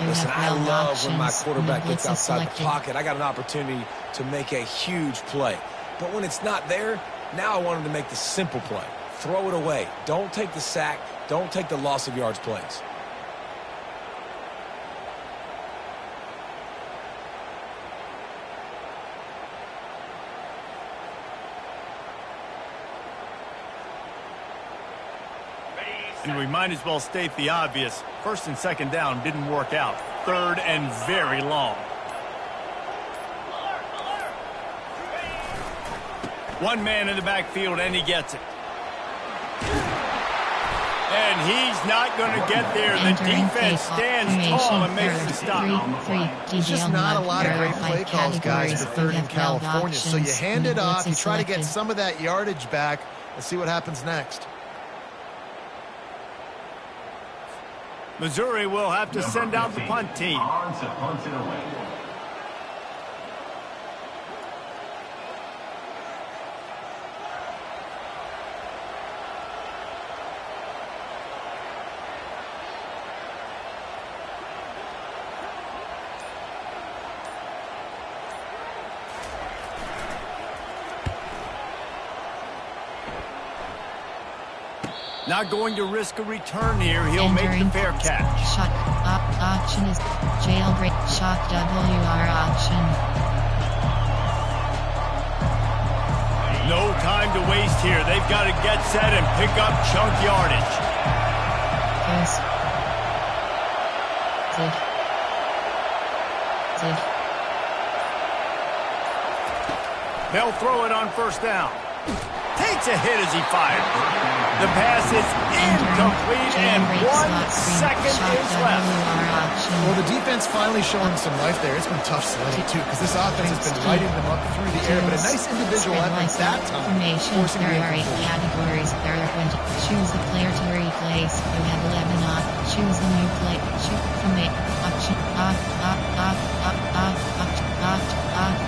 Listen, I love when my quarterback gets outside the pocket. I got an opportunity to make a huge play. But when it's not there, now I want him to make the simple play. Throw it away. Don't take the sack. Don't take the loss of yards plays. And we might as well state the obvious. 1st and 2nd down didn't work out. 3rd and very long. One man in the backfield, and he gets it. And he's not going to get there. The defense stands tall and makes the stop. There's just not a lot of great play calls, guys, for 3rd in California. So you hand it off, you try to get some of that yardage back, and see what happens next. Missouri will have to send out the punt team. Not going to risk a return here. He'll make the fair catch. Shot. Option is jailbreak. Shock WR option. No time to waste here. They've got to get set and pick up chunk yardage. Yes. They'll throw it on 1st down. Takes a hit as he fires. The pass is incomplete, and 1 second is left. Well, the defense finally showing some life there. It's been tough sledding, too, because this offense has been lighting them up through the air, but a nice individual effort that time. There are 8 categories. There are 20. Choose a player to replace. You have 11 off. Choose a new play. Shoot from 8. Option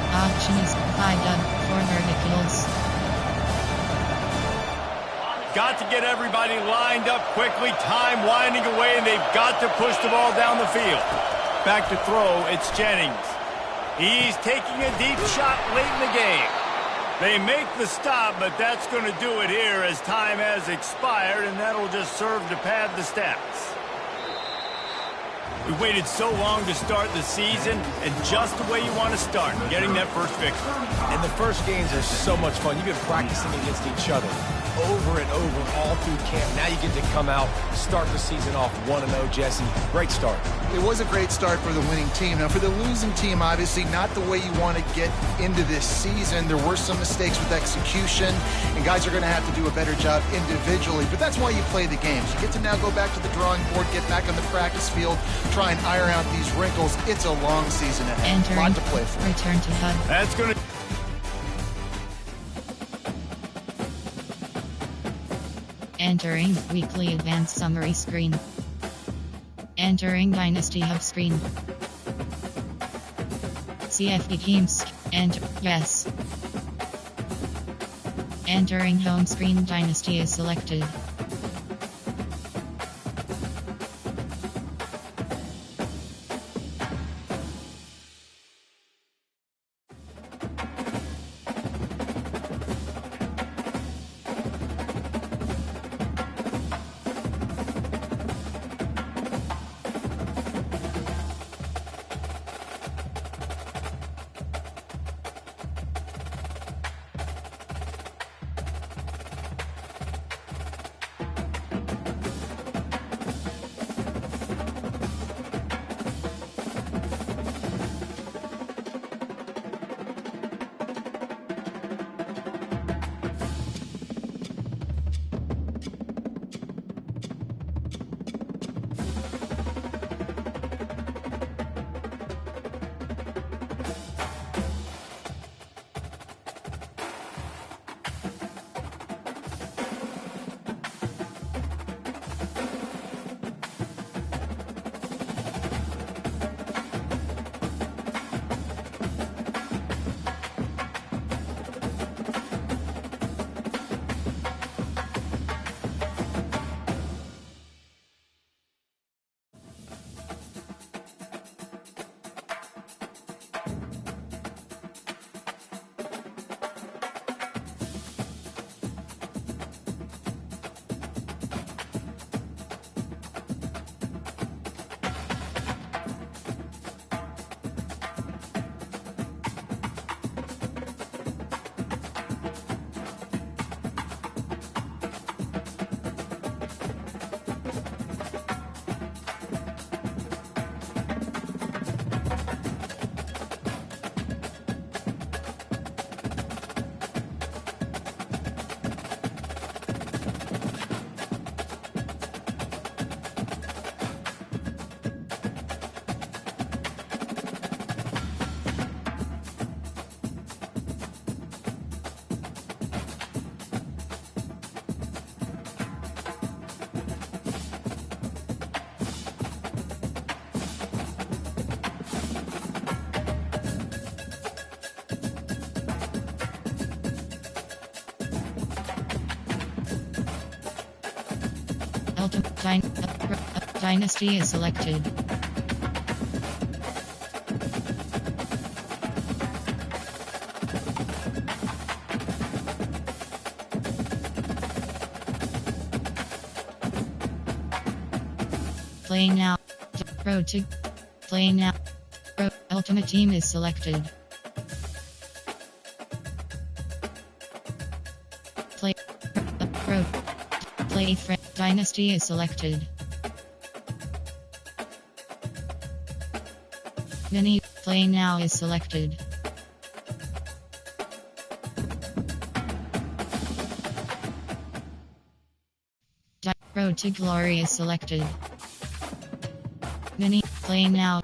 Option is 5 done. 4 verticals. Got to get everybody lined up quickly. Time winding away, and they've got to push the ball down the field. Back to throw, it's Jennings. He's taking a deep shot late in the game. They make the stop, but that's going to do it here as time has expired, and that'll just serve to pad the stats. We waited so long to start the season, and just the way you want to start, getting that first victory. And the first games are so much fun. You've been practicing against each other. over and over all through camp. Now you get to come out, start the season off 1-0, Jesse. Great start. It was a great start for the winning team. Now, for the losing team, obviously not the way you want to get into this season. There were some mistakes with execution, and guys are going to have to do a better job individually. But that's why you play the games. You get to now go back to the drawing board, get back on the practice field, try and iron out these wrinkles. It's a long season ahead. A lot to play for. Return to HUD. That's going to... Entering weekly advanced summary screen. Entering Dynasty Hub screen. CFP teams. Enter. Yes. Entering home screen. Dynasty is selected. Dynasty is selected. Play now. Road to play now. Ultimate team is selected. Play. Road. Play. Dynasty is selected. Mini play now is selected. Road to Glory is selected. Mini play now.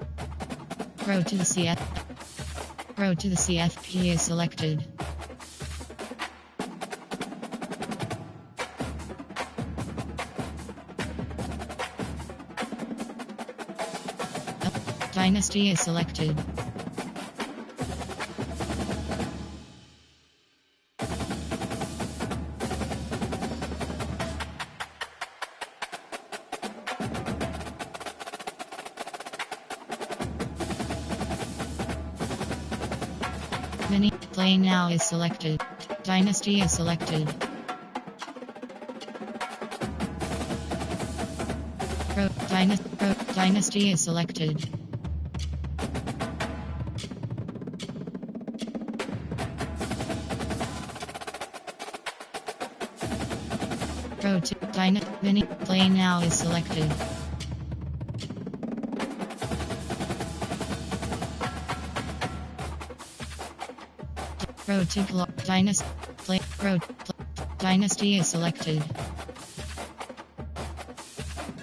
Road to the CFP is selected. Dynasty is selected. Mini play now is selected. Dynasty is selected. Dynasty is selected. Road to Mini. Play now is selected. Road to Dynasty. Dynasty is selected.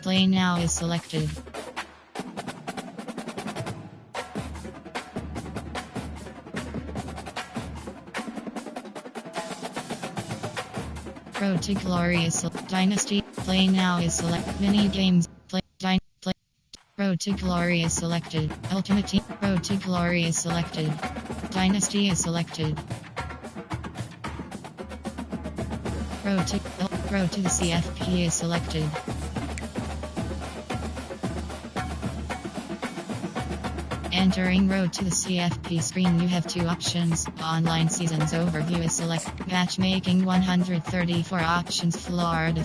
Play now is selected. Road to Glory is Dynasty. Play now is select. Mini games. Play. Road to Glory is selected. Ultimate Team. Road to Glory is selected. Dynasty is selected. Road to the CFP is selected. Entering Road to the CFP screen, you have two options. Online Seasons Overview is select. Matchmaking 134 options. Florida.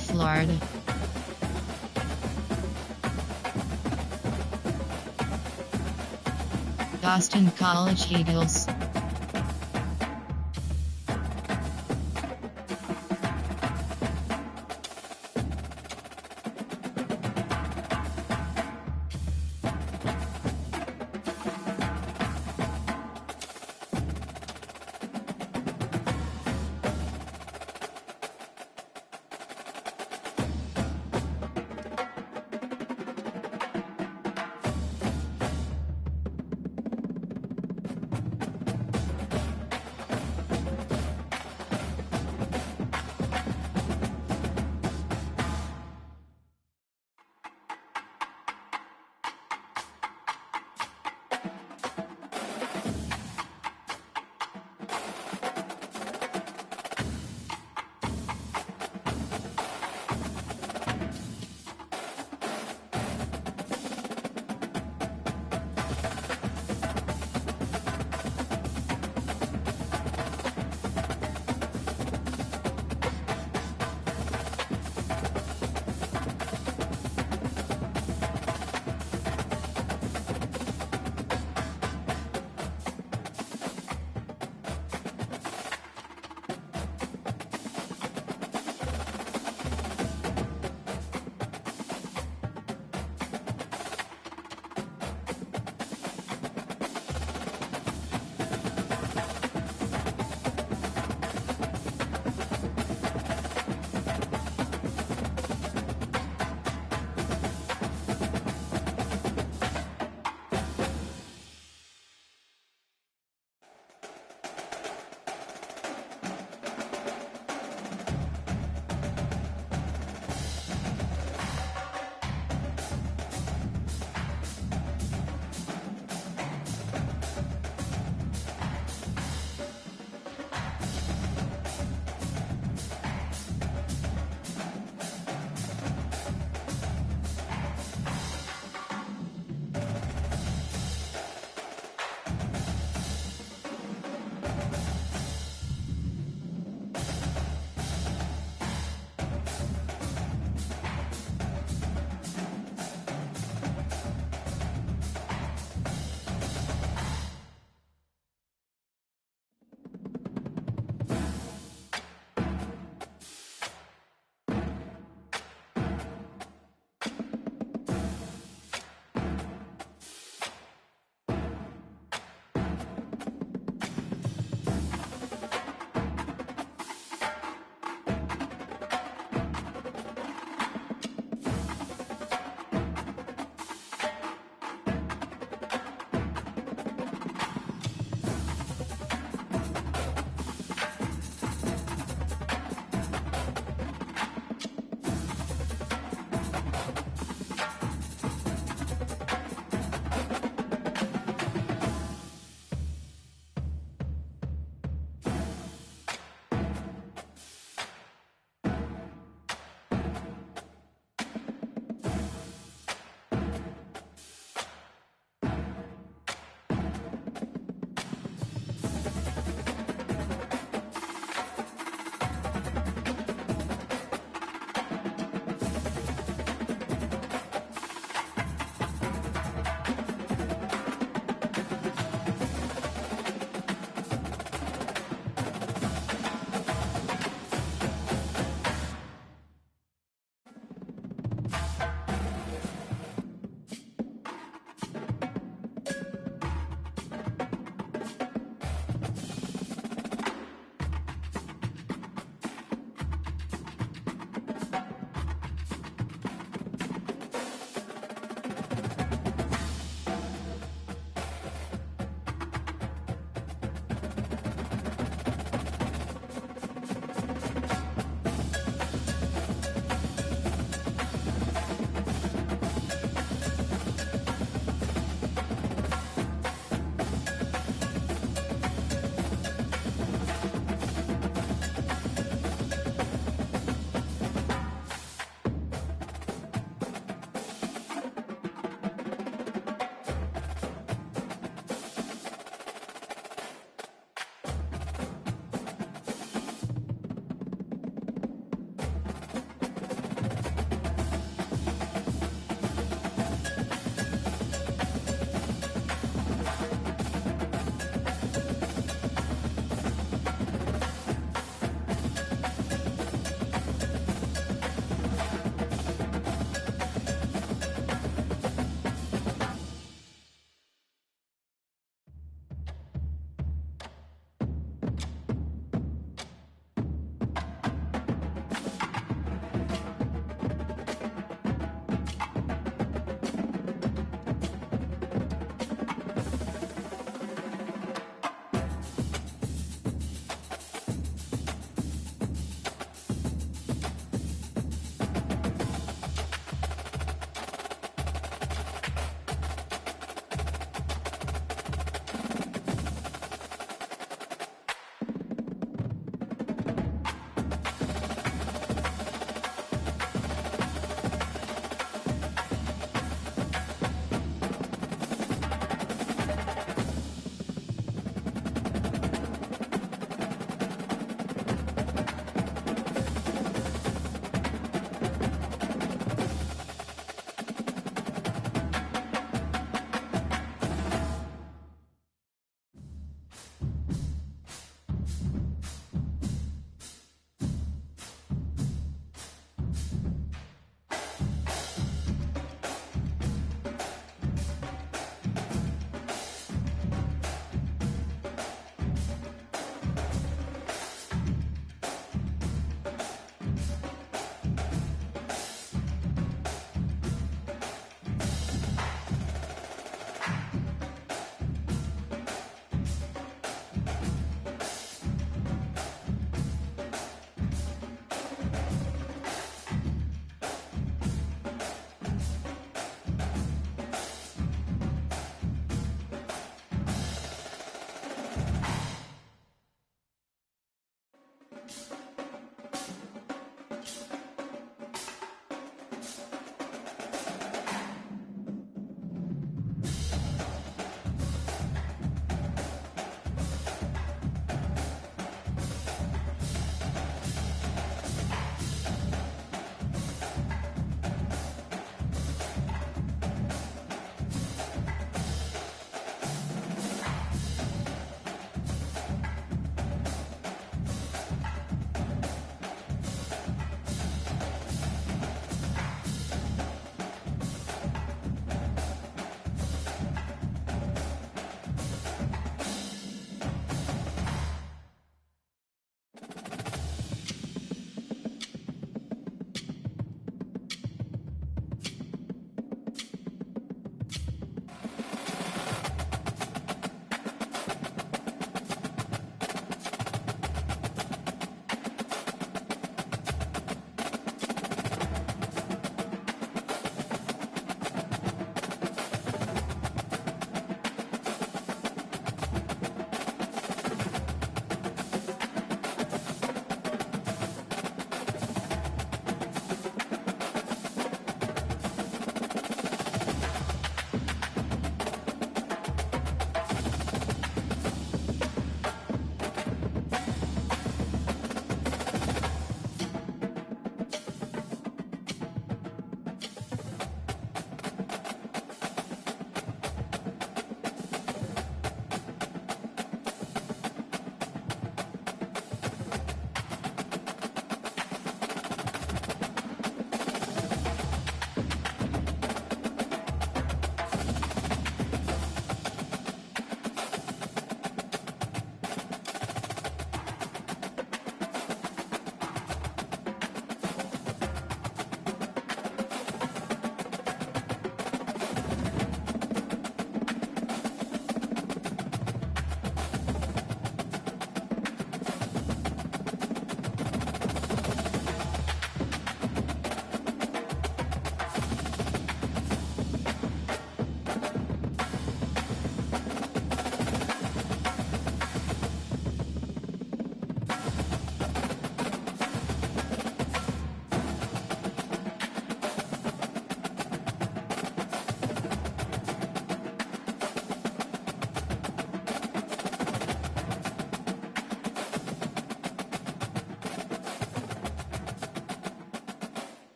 Boston College Eagles.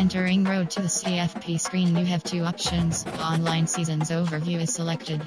Entering Road to the CFP screen, you have two options. Online Seasons Overview is selected.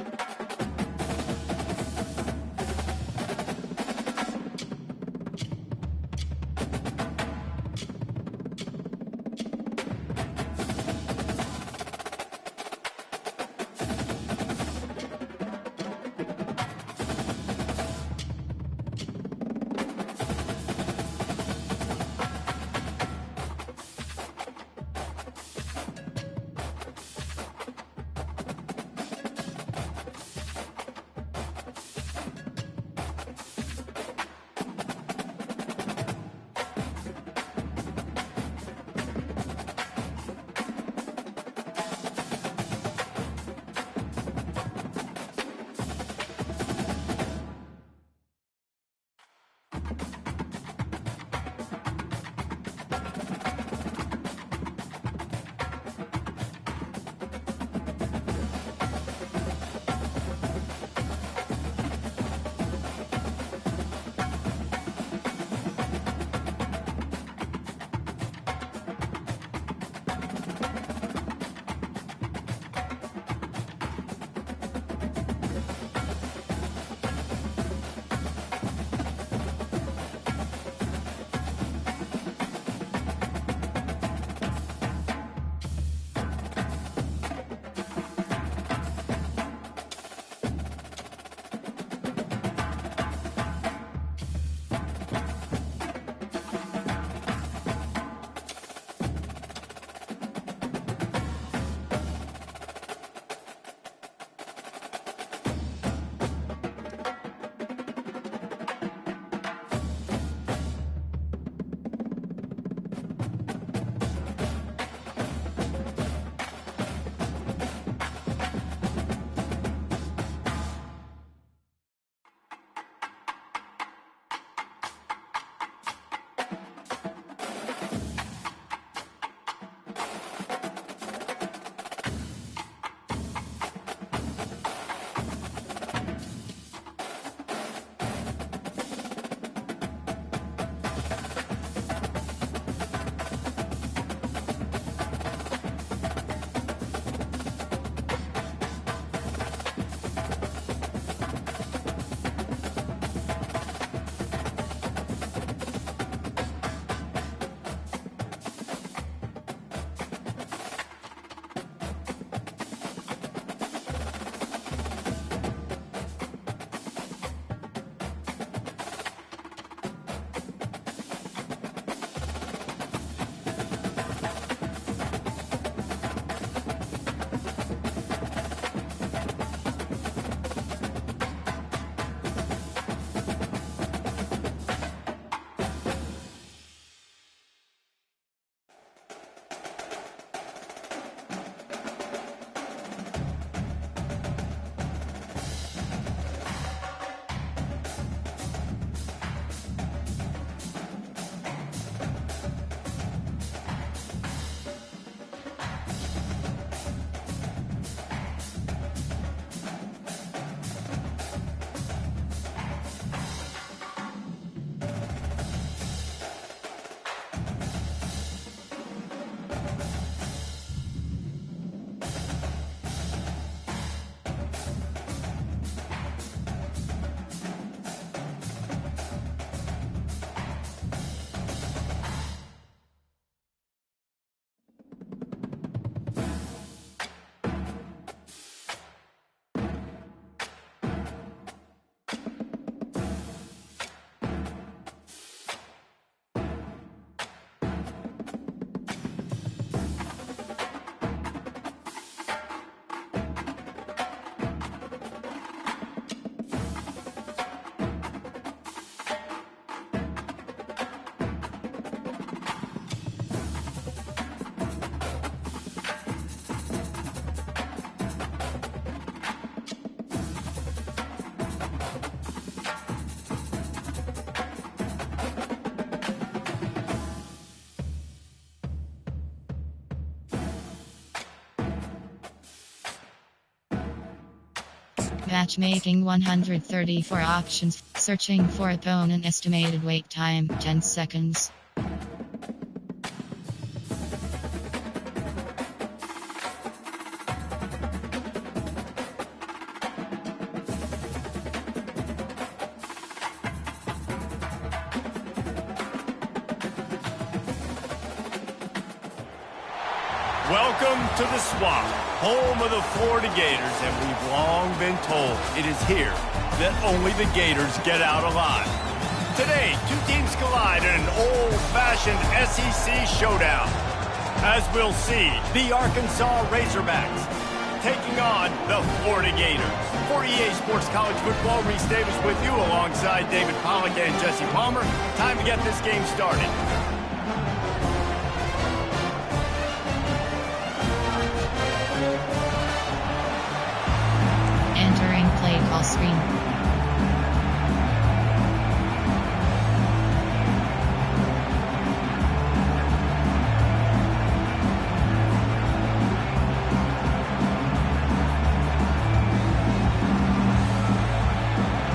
Matchmaking 134 options. Searching for opponent. Estimated wait time 10 seconds. Welcome to the Swamp, home of the Florida Gators, and we've long been told it is here that only the Gators get out alive. Today, two teams collide in an old-fashioned SEC showdown. As we'll see, the Arkansas Razorbacks taking on the Florida Gators. For EA Sports College Football, Reese Davis with you alongside David Pollack and Jesse Palmer. Time to get this game started. Entering play call screen.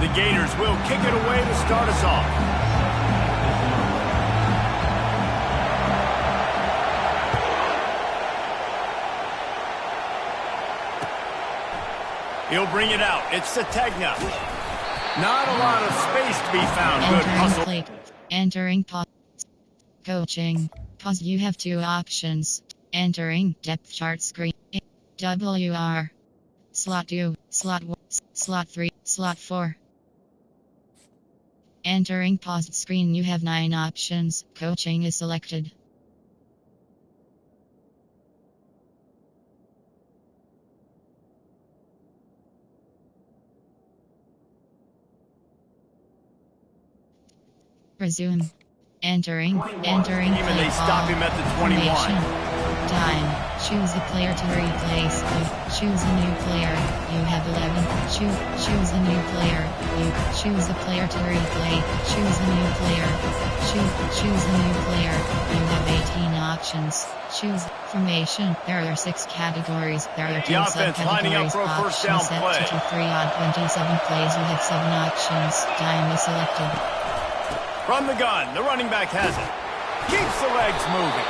The Gators will kick it away to start us off. He'll bring it out. It's Sategna. Not a lot of space to be found. Good hustle. Play. Entering pause. Coaching. Pause. You have two options. Entering depth chart screen. WR. Slot 2. Slot 1. Slot 3. Slot 4. Entering paused screen, you have 9 options. Coaching is selected. Resume. Entering And they stop him at the 21. Time. Choose a player to replace. Choose a new player. You have 11. Choose a new player. You choose a player to replace. Choose a new player. Choose a new player. You have 18 options. Choose formation. There are 6 categories. There are 2 lining up subcategories. for a first down Options set play. to 3 on 27 plays. You have 7 options. Time is selected. From the gun, the running back has it. Keeps the legs moving.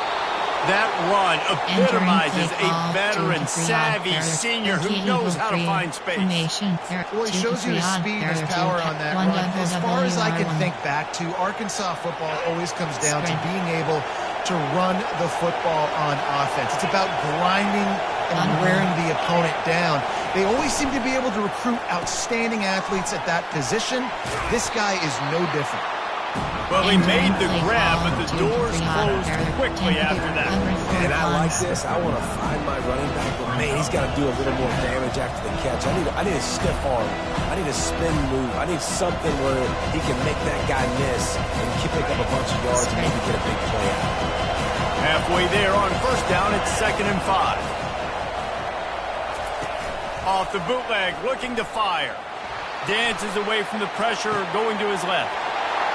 That run epitomizes a veteran, savvy senior who knows how to find space. Well, he shows you his speed and his power on that run. As far as I can think back to, Arkansas football always comes down to being able to run the football on offense. It's about grinding and wearing the opponent down. They always seem to be able to recruit outstanding athletes at that position. This guy is no different. Well, he made the grab, but the doors closed quickly after that. And I like this. I want to find my running back, but man, he's got to do a little more damage after the catch. I need a stiff arm. I need a spin move. I need something where he can make that guy miss and pick up a bunch of yards and maybe get a big play out. Halfway there on first down, it's 2nd and 5. Off the bootleg, looking to fire. Dances away from the pressure, going to his left.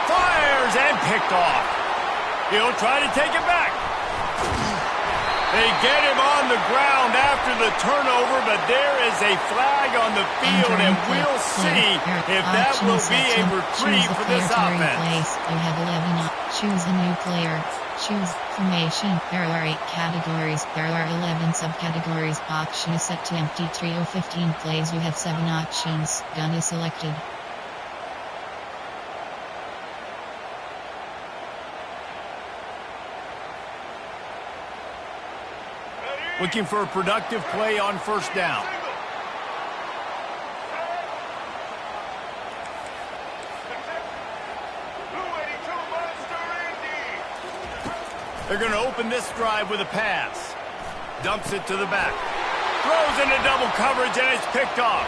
Fires and picked off. He'll try to take it back. They get him on the ground after the turnover, but there is a flag on the field, and we'll see if that will be a reprieve for this offense. You have 11. Choose a new player. Choose formation. There are 8 categories. There are 11 subcategories. Option is set to empty. Trio 15 plays. You have 7 options. Gun is selected. Looking for a productive play on first down. They're going to open this drive with a pass. Dumps it to the back. Throws into double coverage, and it's picked off.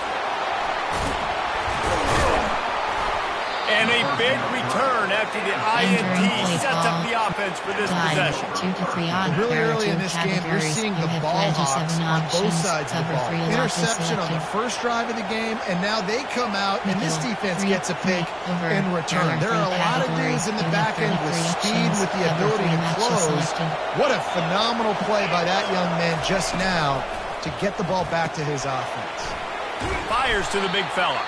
And a big return after the INT sets up the offense for this possession. 2 to 3 on. Really early in this game, you're seeing the ball hawks on both sides of the ball. Interception on the first drive of the game, and now they come out, and this defense gets a pick in return. There are a lot of dudes in the back end with speed, with the ability to close. What a phenomenal play by that young man just now to get the ball back to his offense. Fires to the big fella.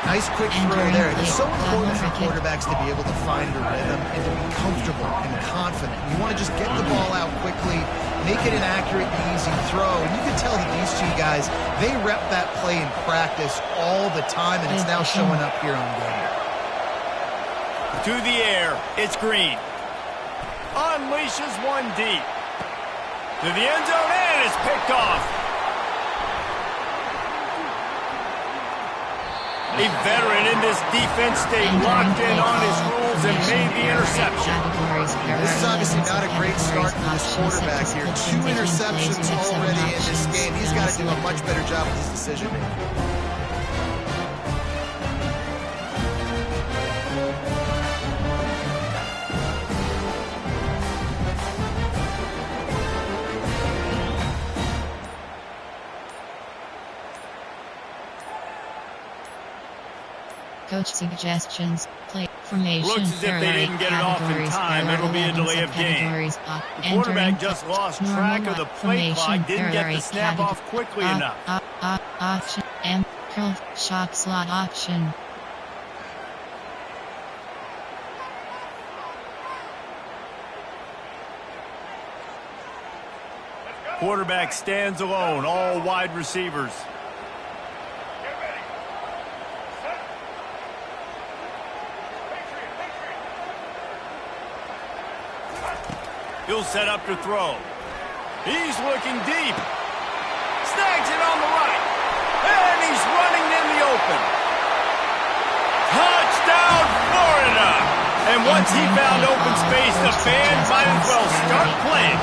Nice quick throw there. It's so important for quarterbacks to be able to find a rhythm and to be comfortable and confident. You want to just get the ball out quickly, make it an accurate and easy throw. And you can tell that these two guys, they rep that play in practice all the time, and it's now showing up here on game. To the air, it's Green. Unleashes one deep. To the end zone, and it's picked off. A veteran in this defense stayed locked in on his rules and made the interception. This is obviously not a great start for this quarterback here. 2 interceptions already in this game. He's got to do a much better job with his decision making. Coach suggestions, play formation, Looks as if they didn't get it off in time. It'll be a delay of game. The quarterback just lost track of the play clock, didn't get the snap off quickly enough. Option M, curl, shot slot option. Quarterback stands alone, all wide receivers. He'll set up to throw. He's looking deep. Snags it on the right. And he's running in the open. Touchdown, Florida! And once he found open space, the fans might as well start playing.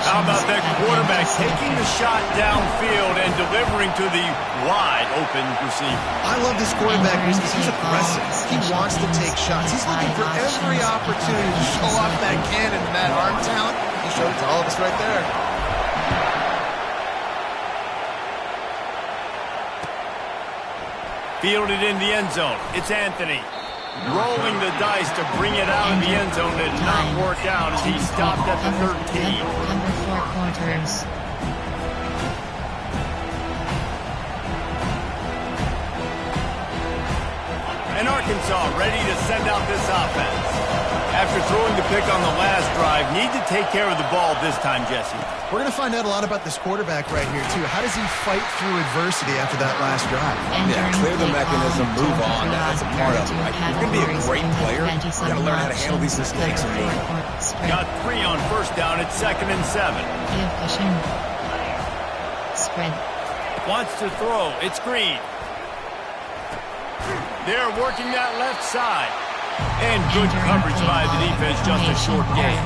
How about that quarterback taking the shot downfield and delivering to the wide open receiver? I love this quarterback because he's aggressive. He wants to take shots. He's looking for every opportunity to show off that cannon and that arm talent. He showed it to all of us right there. Fielded in the end zone. It's Anthony. Rolling the dice to bring it out of the end zone. Did not work out as he stopped at the 13. Cover 4 quarters. And Arkansas ready to send out this offense. After throwing the pick on the last drive, need to take care of the ball this time, Jesse. We're going to find out a lot about this quarterback right here, too. How does he fight through adversity after that last drive? Yeah, clear the mechanism, move on. That's a part of it. Right? You're going to be a great player. You got to learn how to handle these mistakes. Got 3 on first down. It's 2nd and 7. Give cushion. Spread. Wants to throw. It's Green. They're working that left side. And good coverage by the defense, just a short game.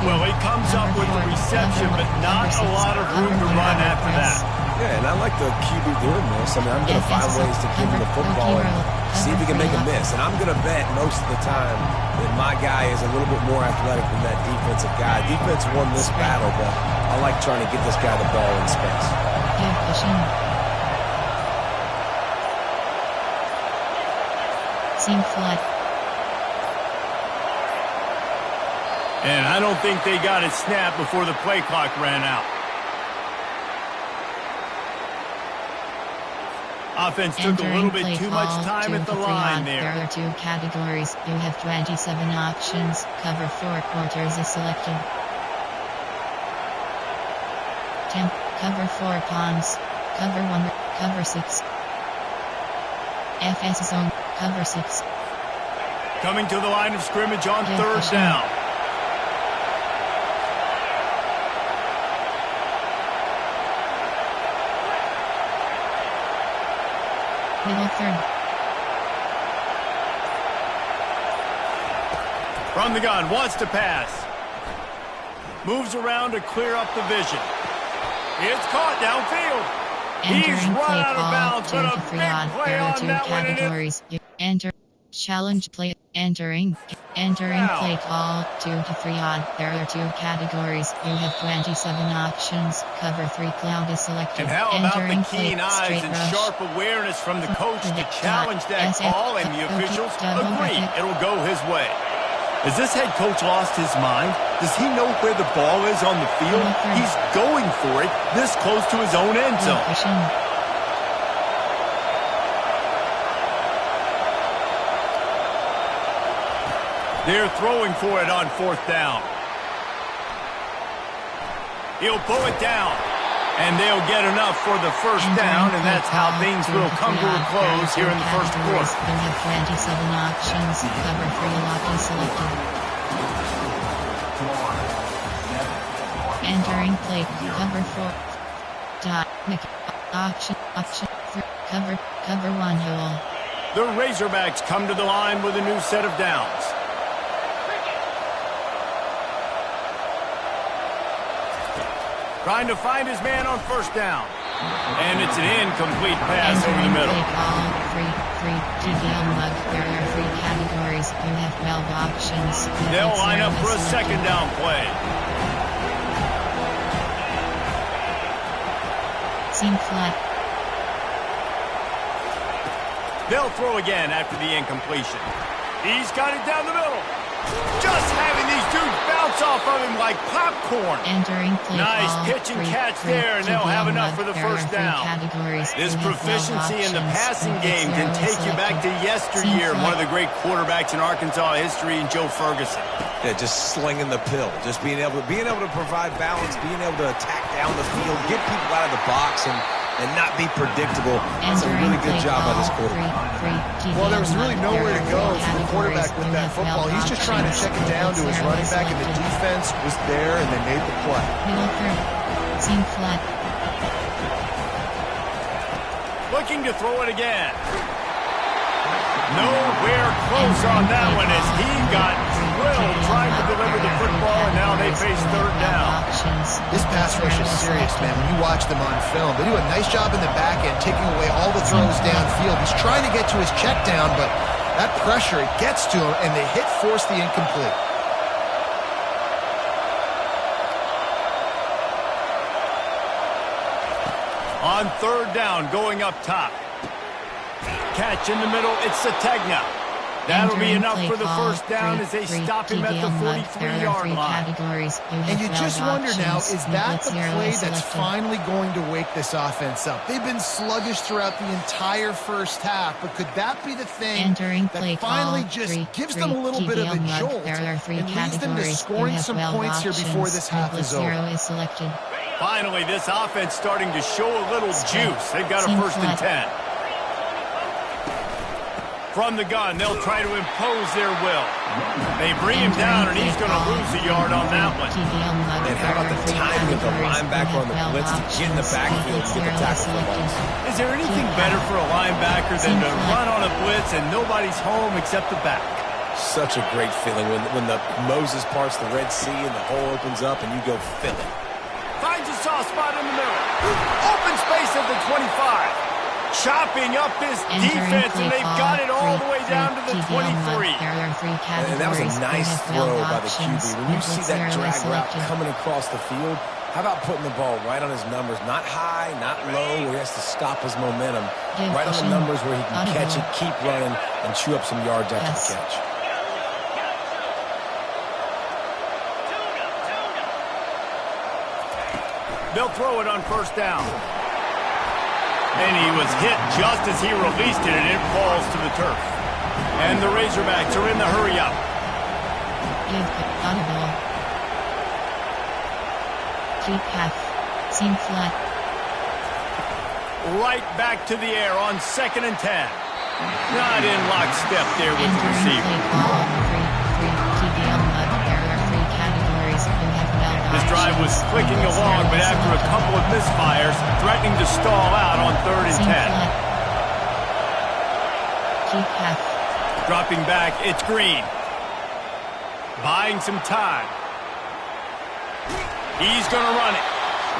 Well, he comes up with the reception, but not a lot of room to run after that. Yeah, and I like the QB doing this. I mean, I'm going to find ways to give him the football and see if he can make a miss. And I'm going to bet most of the time that my guy is a little bit more athletic than that defensive guy. Defense won this battle, but I like trying to get this guy the ball in space. Give cushion. Seam flood. And I don't think they got it snapped before the play clock ran out. Offense took a little bit too much time at the line there. There are 2 categories. You have 27 options. Cover 4 quarters is selected. Temp. Cover 4 pawns. Cover 1. Cover 6. FS zone. Cover 6. Coming to the line of scrimmage on 3rd down. Middle 3rd. From the gun, wants to pass. Moves around to clear up the vision. It's caught downfield. He's run out of bounds, but a big play on that one. Categories. Enter. Challenge play. Entering play call 2 to 3 odd. There are 2 categories. You have 27 options. Cover 3 cloud is selected. And how about the keen eyes and sharp awareness from the coach to challenge that call, and the officials agree it'll go his way. Has this head coach lost his mind? Does he know where the ball is on the field? He's going for it this close to his own end zone. They're throwing for it on 4th down. He'll pull it down. And they'll get enough for the first down, and that's how things will come to a close here in the first quarter. They have 27 options. Cover 3 lock is selected. Entering play. Cover 4. Dot. Option. Cover 1 hole. The Razorbacks come to the line with a new set of downs. Trying to find his man on first down. And it's an incomplete pass over the middle. All free TDL mug. There are 3 categories. You have 12 options. They'll line up for a second down play. Seam flat. They'll throw again after the incompletion. He's got it down the middle. Just having these dudes bounce off of him like popcorn. Entering play. Nice pitch and catch there, and they'll have enough for the first down. This proficiency in the passing game can take you back to yesteryear. One of the great quarterbacks in Arkansas history, and Joe Ferguson. Yeah, just slinging the pill, just being able to provide balance, being able to attack down the field, get people out of the box, and not be predictable. That's a really good job by this quarterback. Well, there was really nowhere to go for the quarterback with that football. He's just trying to check it down to his running back, and the defense was there, and they made the play. Middle third. Seam flat. Looking to throw it again. Nowhere close on that one as he got drilled trying to deliver the football, and now they face third down. This pass rush is serious, man. When you watch them on film, they do a nice job in the back end, taking away all the throws downfield. He's trying to get to his check down, but that pressure, it gets to him, and the hit forced the incomplete. On third down, going up top. Catch in the middle, it's Sategna. That'll be enough for the first down as they stop him at the 43-yard line. And you just wonder now, is that the play that's finally going to wake this offense up? They've been sluggish throughout the entire first half, but could that be the thing that finally just gives them a little bit of a jolt and leads them to scoring some points here before this half is over? Finally, this offense starting to show a little juice. They've got a first and 10. From the gun, they'll try to impose their will. They bring him down, and he's going to lose a yard on that one. And how about the timing of the linebacker on the blitz to get in the backfield to get the tackle for the loss? Is there anything better for a linebacker than to run on a blitz and nobody's home except the back? Such a great feeling when the Moses parts the Red Sea and the hole opens up and you go fill it. Finds a soft spot in the middle. Open space at the 25. Chopping up this defense, and they've got it all the way down to the 23. And that was a nice throw by the QB. When you see that drag route coming across the field, how about putting the ball right on his numbers? Not high, not low, where he has to stop his momentum. Right on the numbers where he can catch it, keep running, and chew up some yards after the catch. They'll throw it on first down. And he was hit just as he released it, and it falls to the turf. And the Razorbacks are in the hurry-up. Keep half. Seam flat. Right back to the air on 2nd and 10. Not in lockstep there with the receiver. This drive was clicking along, but after a couple of misfires, threatening to stall out on 3rd and 10. Dropping back, it's Green. Buying some time. He's going to run it.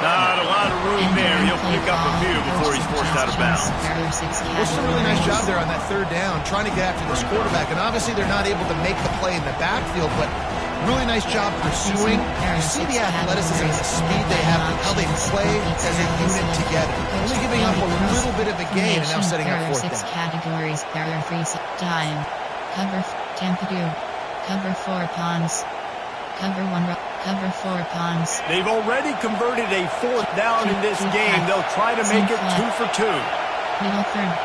Not a lot of room there. He'll pick up a few before he's forced out of bounds. Well, it's a really nice job there on that 3rd down, trying to get after this quarterback. And obviously they're not able to make the play in the backfield, but really nice job pursuing. You see the athleticism and the speed they have, and how they play as a unit together. Only giving up a little bit of a gain and now setting up 4th down. Categories. There are 3 time. Cover Tempadu. Cover 4 ponds. Cover 1. Cover 4 ponds. They've already converted a 4th down in this game. They'll try to make it 2 for 2. Middle third.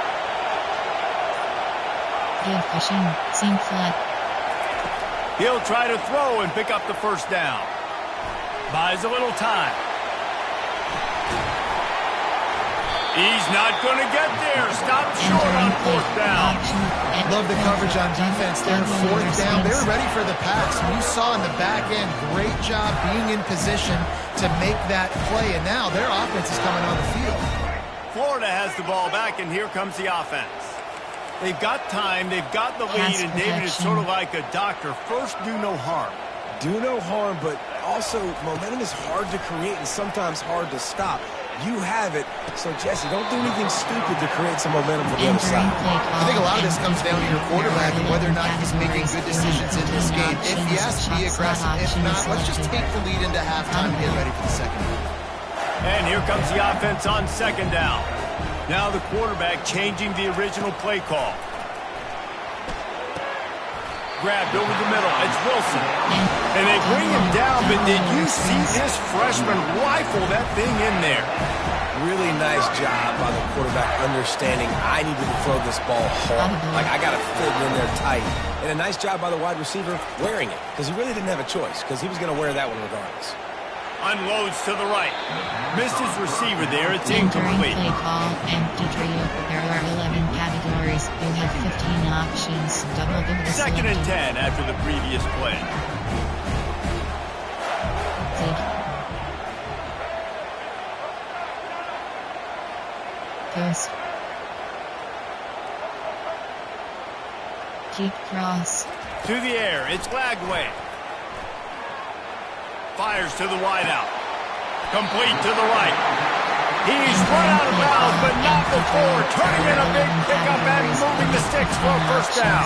Give pushing. Seam flat. He'll try to throw and pick up the first down. Buys a little time. He's not going to get there. Stop short on fourth down. Love the coverage on defense there. Fourth down. They were ready for the pass. You saw in the back end, great job being in position to make that play. And now their offense is coming on the field. Florida has the ball back, and here comes the offense. They've got time. They've got the lead, and David is sort of like a doctor. First, do no harm. Do no harm, but also momentum is hard to create and sometimes hard to stop. You have it, so Jesse, don't do anything stupid to create some momentum for the other side. I think a lot of this comes down to your quarterback and whether or not he's making good decisions in this game. If yes, be aggressive. If not, let's just take the lead into halftime and get ready for the second half. And here comes the offense on second down. Now the quarterback changing the original play call. Grabbed over the middle. It's Wilson. And they bring him down, but did you see this freshman rifle that thing in there? Really nice job by the quarterback understanding I needed to throw this ball hard. Like, I got to fit it in there tight. And a nice job by the wide receiver wearing it, because he really didn't have a choice, because he was going to wear that one regardless. Unloads to the right. Missed his receiver there. It's incomplete. Play call, empty trio. There are 11 categories. You have 15 options. Double booty Second and selected. 10 after the previous play. Ghost. Keep cross. To the air. It's Lagway. Fires to the wideout. Complete to the right. He's run out of bounds, but not before turning in a big pickup and moving the sticks for a first down.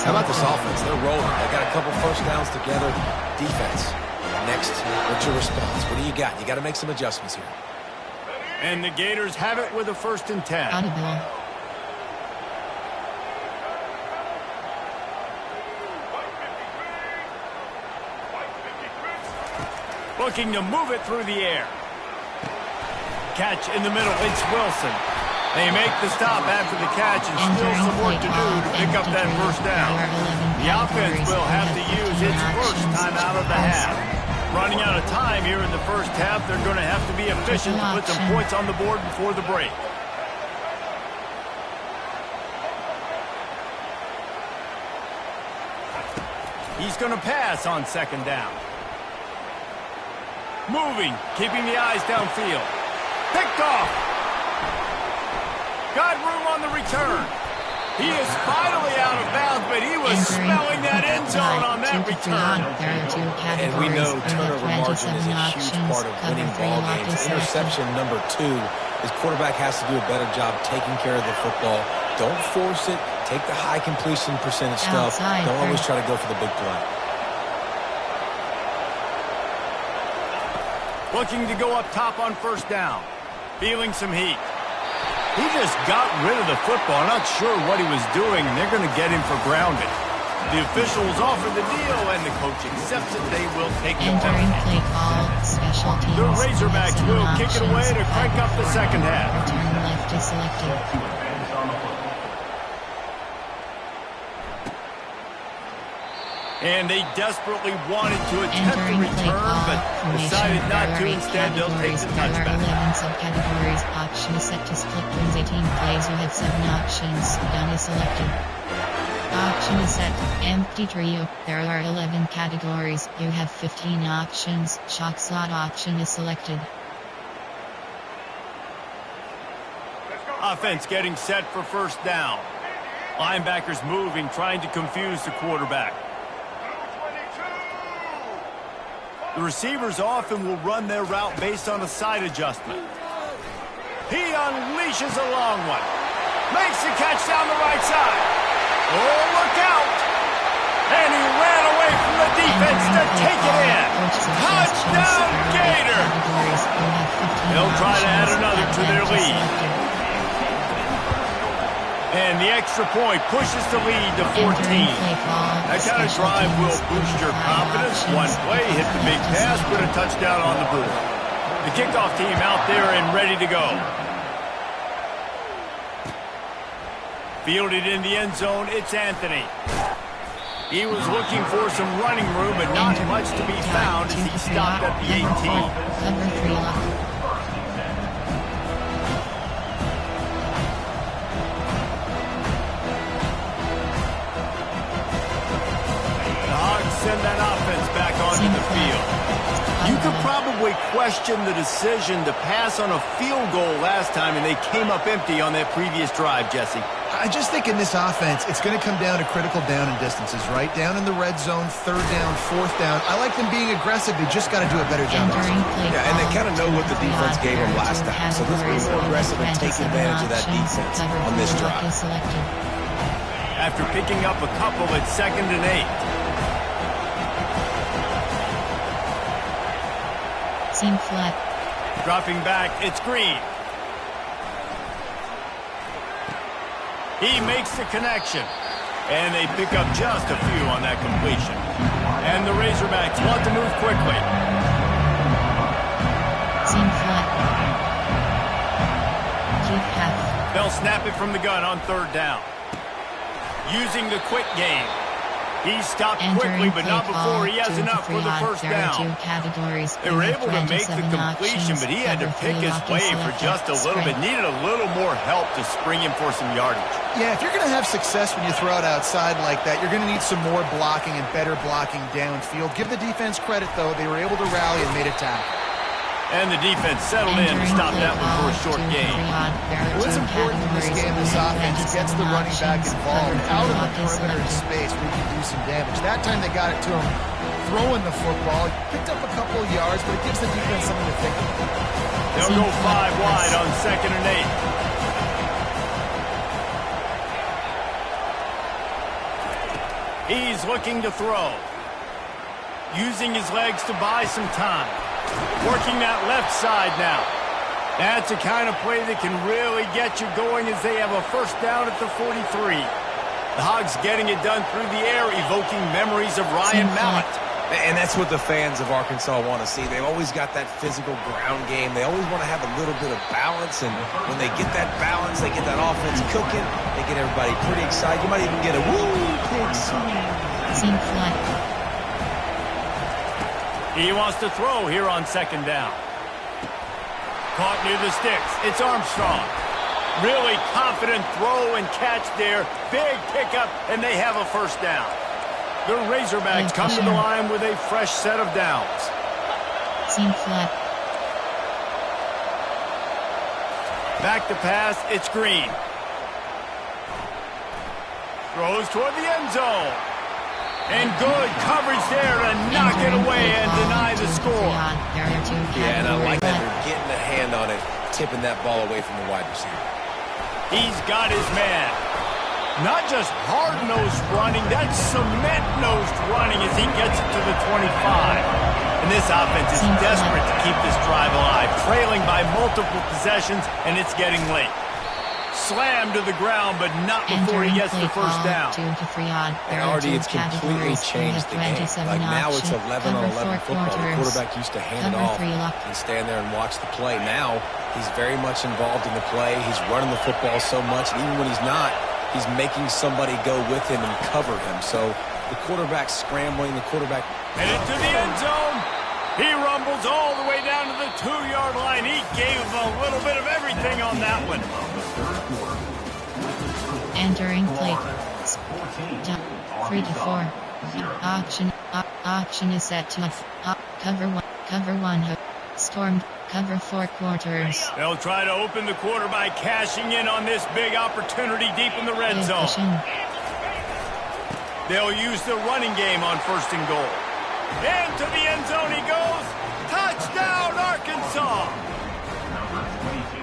How about this offense? They're rolling. They got a couple first downs together. Defense. Next, what's your response? What do you got? You got to make some adjustments here. And the Gators have it with a 1st and 10. Audible. Looking to move it through the air. Catch in the middle. It's Wilson. They make the stop after the catch and still some work to do to pick up that first down. The offense will have to use its first time out of the half. Running out of time here in the first half, they're going to have to be efficient to put some points on the board before the break. He's going to pass on second down. Moving, keeping the eyes downfield. Picked off. Got room on the return. He is finally out of bounds, but he was smelling that end zone on that return. And we know turnover margin is a huge part of winning ball games. Interception number 2 is quarterback has to do a better job taking care of the football. Don't force it. Take the high completion percentage stuff. Don't always try to go for the big play. Looking to go up top on first down. Feeling some heat. He just got rid of the football. Not sure what he was doing. They're going to get him for grounding. The officials offer the deal, and the coach accepts it. They will take the Entering penalty. play call, special teams. The Razorbacks will kick it away to crank up the second half. Return left is selected. And they desperately wanted to attempt the return, but decided not to. Instead, they'll take the There are touchback. 11 subcategories. Option set to split wins 18 plays. You have 7 options. Gun is selected. Option is set. Empty trio. There are 11 categories. You have 15 options. Shock slot option is selected. Offense getting set for first down. Linebackers moving, trying to confuse the quarterback. The receivers often will run their route based on a side adjustment. He unleashes a long one. Makes the catch down the right side. Oh, look out! And he ran away from the defense to take it in. Touchdown, Gator! They'll try to add another to their lead. And the extra point pushes the lead to 14. That kind of drive will boost your confidence. One play, hit the big pass, put a touchdown on the board. The kickoff team out there and ready to go. Fielded in the end zone, it's Anthony. He was looking for some running room, but not much to be found as he stopped at the 18. field. You could probably question the decision to pass on a field goal last time, and they came up empty on that previous drive, Jesse. I just think in this offense, it's going to come down to critical down and distances, right? Down in the red zone, third down, fourth down. I like them being aggressive. They just got to do a better job. Yeah, and they kind of know what the defense gave them last time. So let's be more aggressive and take advantage of that defense on this drive. After picking up a couple, it's 2nd and 8. Seam flat. Dropping back, it's Green. He makes the connection. And they pick up just a few on that completion. And the Razorbacks want to move quickly. Seam flat. Keep half. They'll snap it from the gun on 3rd down. Using the quick game. He stopped quickly, but not before he has enough for the first down. They were able to make the completion, but he had to pick his way for just a little bit. Needed a little more help to spring him for some yardage. Yeah, if you're going to have success when you throw it outside like that, you're going to need some more blocking and better blocking downfield. Give the defense credit, though. They were able to rally and made a tackle. And the defense settled in to stop that one for a short game. What's important in this game, this offense gets the running back involved out of the perimeter in space where he can do some damage. That time they got it to him throwing the football. Picked up a couple of yards, but it gives the defense something to think about. They'll go 5 wide on 2nd and 8. He's looking to throw. Using his legs to buy some time. Working that left side now. That's a kind of play that can really get you going as they have a first down at the 43. The Hogs getting it done through the air, evoking memories of Ryan Mallett. And that's what the fans of Arkansas want to see. They've always got that physical ground game. They always want to have a little bit of balance, and when they get that balance, they get that offense cooking, they get everybody pretty excited. You might even get a woo, pigs. Seam flat. He wants to throw here on 2nd down. Caught near the sticks. It's Armstrong. Really confident throw and catch there. Big pickup, and they have a first down. The Razorbacks come to the line with a fresh set of downs. Seam flat. Back to pass, it's Green. Throws toward the end zone. And good coverage there to knock it away and deny the score. Yeah, and I like that they're getting a hand on it, tipping that ball away from the wide receiver. He's got his man. Not just hard-nosed running, that's cement-nosed running as he gets it to the 25. And this offense is desperate to keep this drive alive, trailing by multiple possessions, and it's getting late. Slammed to the ground, but not before he gets the first down. And already it's completely changed the game. Like now it's 11 on 11 football. The quarterback used to hand it off and stand there and watch the play. Now he's very much involved in the play. He's running the football so much, and even when he's not, he's making somebody go with him and cover him. So the quarterback's scrambling, the quarterback... And into the end zone. He rumbles all the way down to the 2-yard line. He gave him a little bit of everything on that one. Entering play. 3 to 4. Auction is set to cover one. Stormed. Cover 4 quarters. They'll try to open the quarter by cashing in on this big opportunity deep in the red zone. They'll use the running game on 1st and goal. Into the end zone he goes. Touchdown, Arkansas!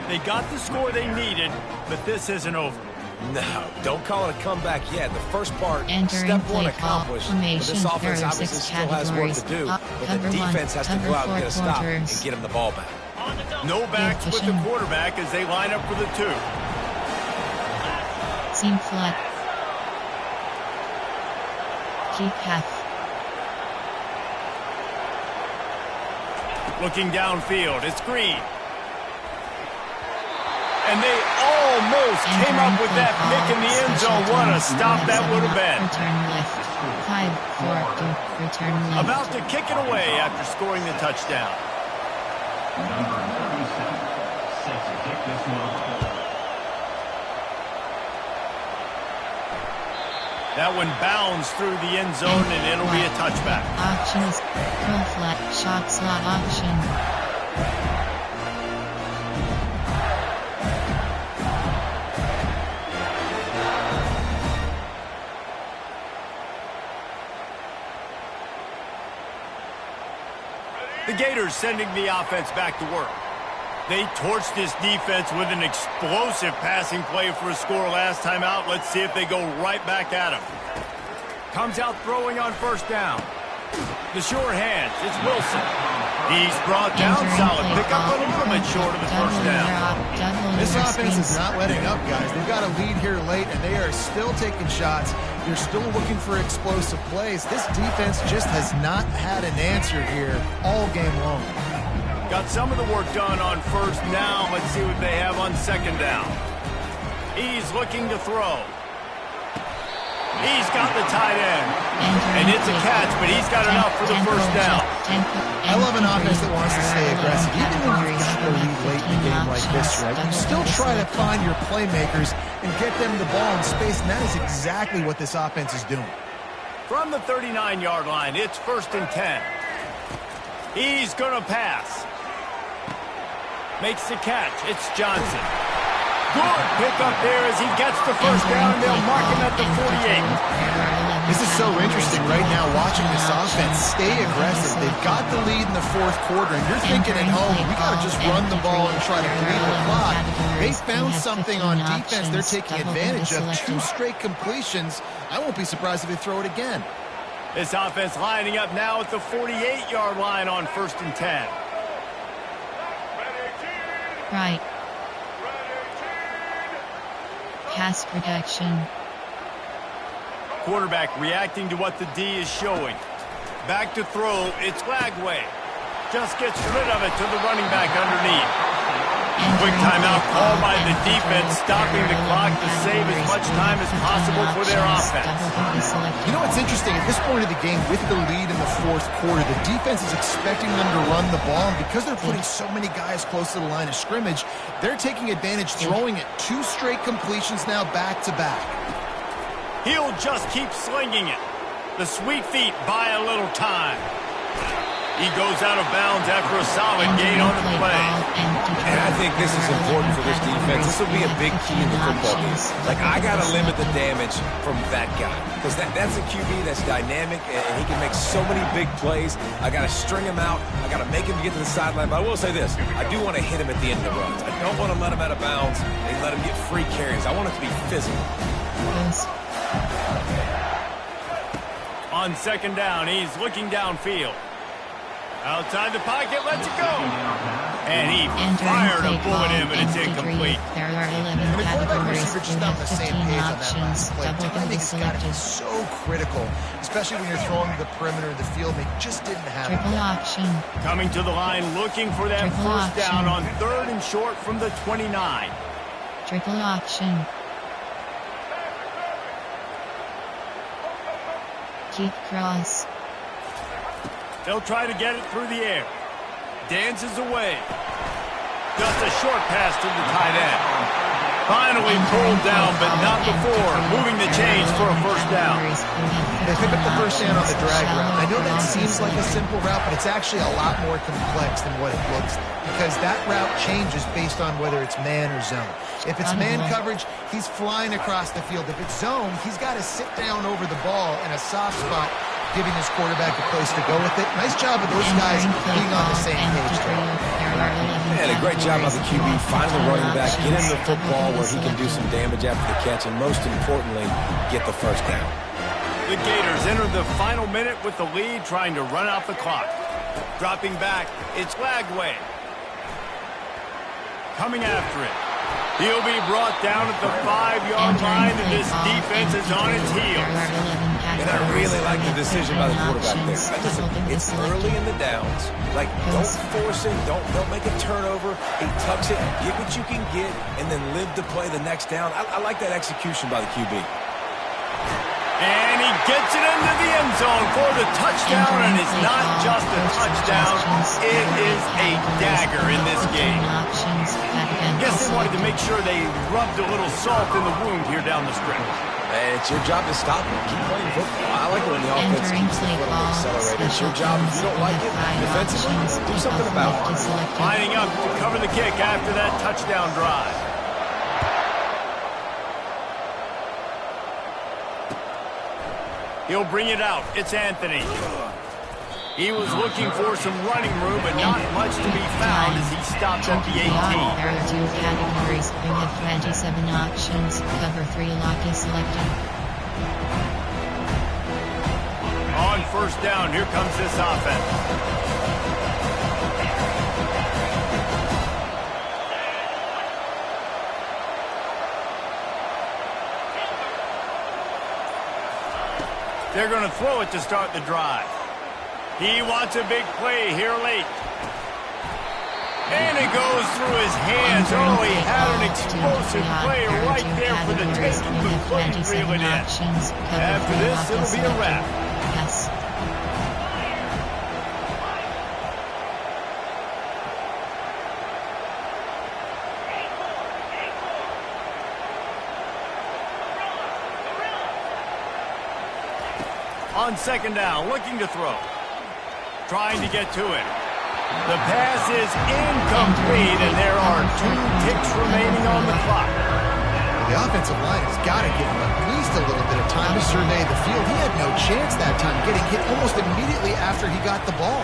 They got the score they needed, but this isn't over. No, don't call it a comeback yet. The first part, Entering step 1 play accomplished. But formation, this offense there are obviously 6 still has work to do. But the defense has to go out and get a stop and get him the ball back. No backs with the quarterback as they line up for the 2. Seam flat. Keep half. Looking downfield, it's Green. And they almost came up with that pick in the end zone. What a stop that would have been. Return left. 5-4. Return left. About to kick it away after scoring the touchdown. Number 37 sets to kick this one off. That one bounds through the end zone, and it'll be a touchback. Option is full flat shot slot option. The Gators sending the offense back to work. They torched this defense with an explosive passing play for a score last time out. Let's see if they go right back at him. Comes out throwing on first down. The sure hands, it's Wilson. He's brought down solid. Pick up a little bit short of the first down. This offense is not letting up, guys. They've got a lead here late, and they are still taking shots. They're still looking for explosive plays. This defense just has not had an answer here all game long. Got some of the work done on first down. Let's see what they have on second down. He's looking to throw. He's got the tight end. And it's a catch, but he's got enough for the first down. I love an offense that wants to stay aggressive. Even when you've got the lead late in a game like this, right? You still try to find your playmakers and get them the ball in space, and that is exactly what this offense is doing. From the 39-yard line, it's 1st and 10. He's going to pass. Makes the catch. It's Johnson. Good pickup there as he gets the first down, and they'll mark him at the 48. This is so interesting right now watching this offense stay aggressive. They've got the lead in the fourth quarter, and you're thinking at home, we got to just run the ball and try to bleed the clock. They found something on defense. They're taking advantage of 2 straight completions. I won't be surprised if they throw it again. This offense lining up now at the 48-yard line on 1st and 10. Right. Pass protection. Quarterback reacting to what the D is showing. Back to throw, it's Lagway. Just gets rid of it to the running back underneath. Quick timeout called by the defense, stopping the clock to save as much time as possible for their offense. You know what's interesting? At this point of the game, with the lead in the fourth quarter, the defense is expecting them to run the ball, and because they're putting so many guys close to the line of scrimmage, they're taking advantage, throwing it 2 straight completions now back-to-back. He'll just keep slinging it. The sweet feet buy a little time. He goes out of bounds after a solid gain on the play. And I think this is important for this defense. This will be a big key in the football game. Like, I got to limit the damage from that guy. Because that's a QB that's dynamic, and he can make so many big plays. I got to string him out. I got to make him get to the sideline. But I will say this. I do want to hit him at the end of the runs. I don't want to let him out of bounds and let him get free carries. I want it to be physical. On second down, he's looking downfield. Outside the pocket, lets it go. And he fired a bullet in, but it's incomplete. There are 11 And the quarterback categories. receiver just We not on have the same 15 page on that options. last play. Double Timing can be has got to be selected. so critical, especially when you're throwing the perimeter of the field. They just didn't have it. Triple option. Coming to the line, looking for that Triple first down on option. 3rd and short from the 29. Triple option. Keep cross. They'll try to get it through the air. Dances away. Just a short pass to the tight end. Finally pulled down, but not before. Moving the chains for a first down. They pick up the first down on the drag route. I know that seems like a simple route, but it's actually a lot more complex than what it looks like, because that route changes based on whether it's man or zone. If it's man coverage, he's flying across the field. If it's zone, he's got to sit down over the ball in a soft spot, giving his quarterback a place to go with it. Nice job of those guys being on the same page there. And a great job by the QB, finding the running back, get him the football where he can do some damage after the catch, and most importantly, get the first down. The Gators enter the final minute with the lead, trying to run out the clock. Dropping back, it's Lagway. Coming after it. He'll be brought down at the 5-yard line, and this defense is on its heels. And I really like the decision by the quarterback there. Listen, it's early in the downs. Like, don't force it. Don't make a turnover. He tucks it, get what you can get, and then live to play the next down. I like that execution by the QB. And he gets it into the end zone for the touchdown, and it's not just a touchdown. It is a dagger in this game. guess they wanted to make sure they rubbed a little salt in the wound here down the stretch. Man, it's your job to stop them. Keep playing football. I like it when the offense Entering keeps the play foot on the call, accelerator. It's your special job. If teams, you don't we like have it, 5 defensively, options. do something Kickoff about left it. is selected. Lining up to cover the kick after that touchdown drive. He'll bring it out. It's Anthony. He was looking for some running room, but not much to be found as he stopped at the 18. There are 2 categories. We have 27 options. Cover 3 lock is selected. On first down, here comes this offense. They're going to throw it to start the drive. He wants a big play here late. And it goes through his hands. Oh, he had an explosive play right there for the taking, but couldn't reel it in. After this, it'll be a wrap. Yes. On second down, looking to throw. Trying to get to it. The pass is incomplete, and there are 2 ticks remaining on the clock. The offensive line has got to give him at least a little bit of time to survey the field. He had no chance that time, getting hit almost immediately after he got the ball.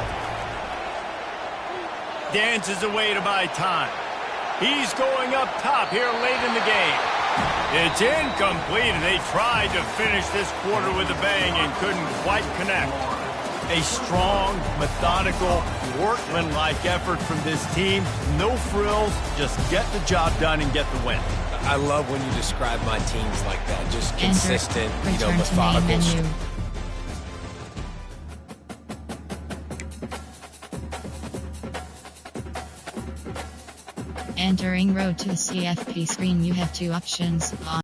Dances away to buy time. He's going up top here late in the game. It's incomplete, and they tried to finish this quarter with a bang and couldn't quite connect. A strong, methodical, workmanlike effort from this team. No frills, just get the job done and get the win. I love when you describe my teams like that. Just consistent, Enter. Return methodical. to main menu. Entering road to the CFP screen, you have 2 options.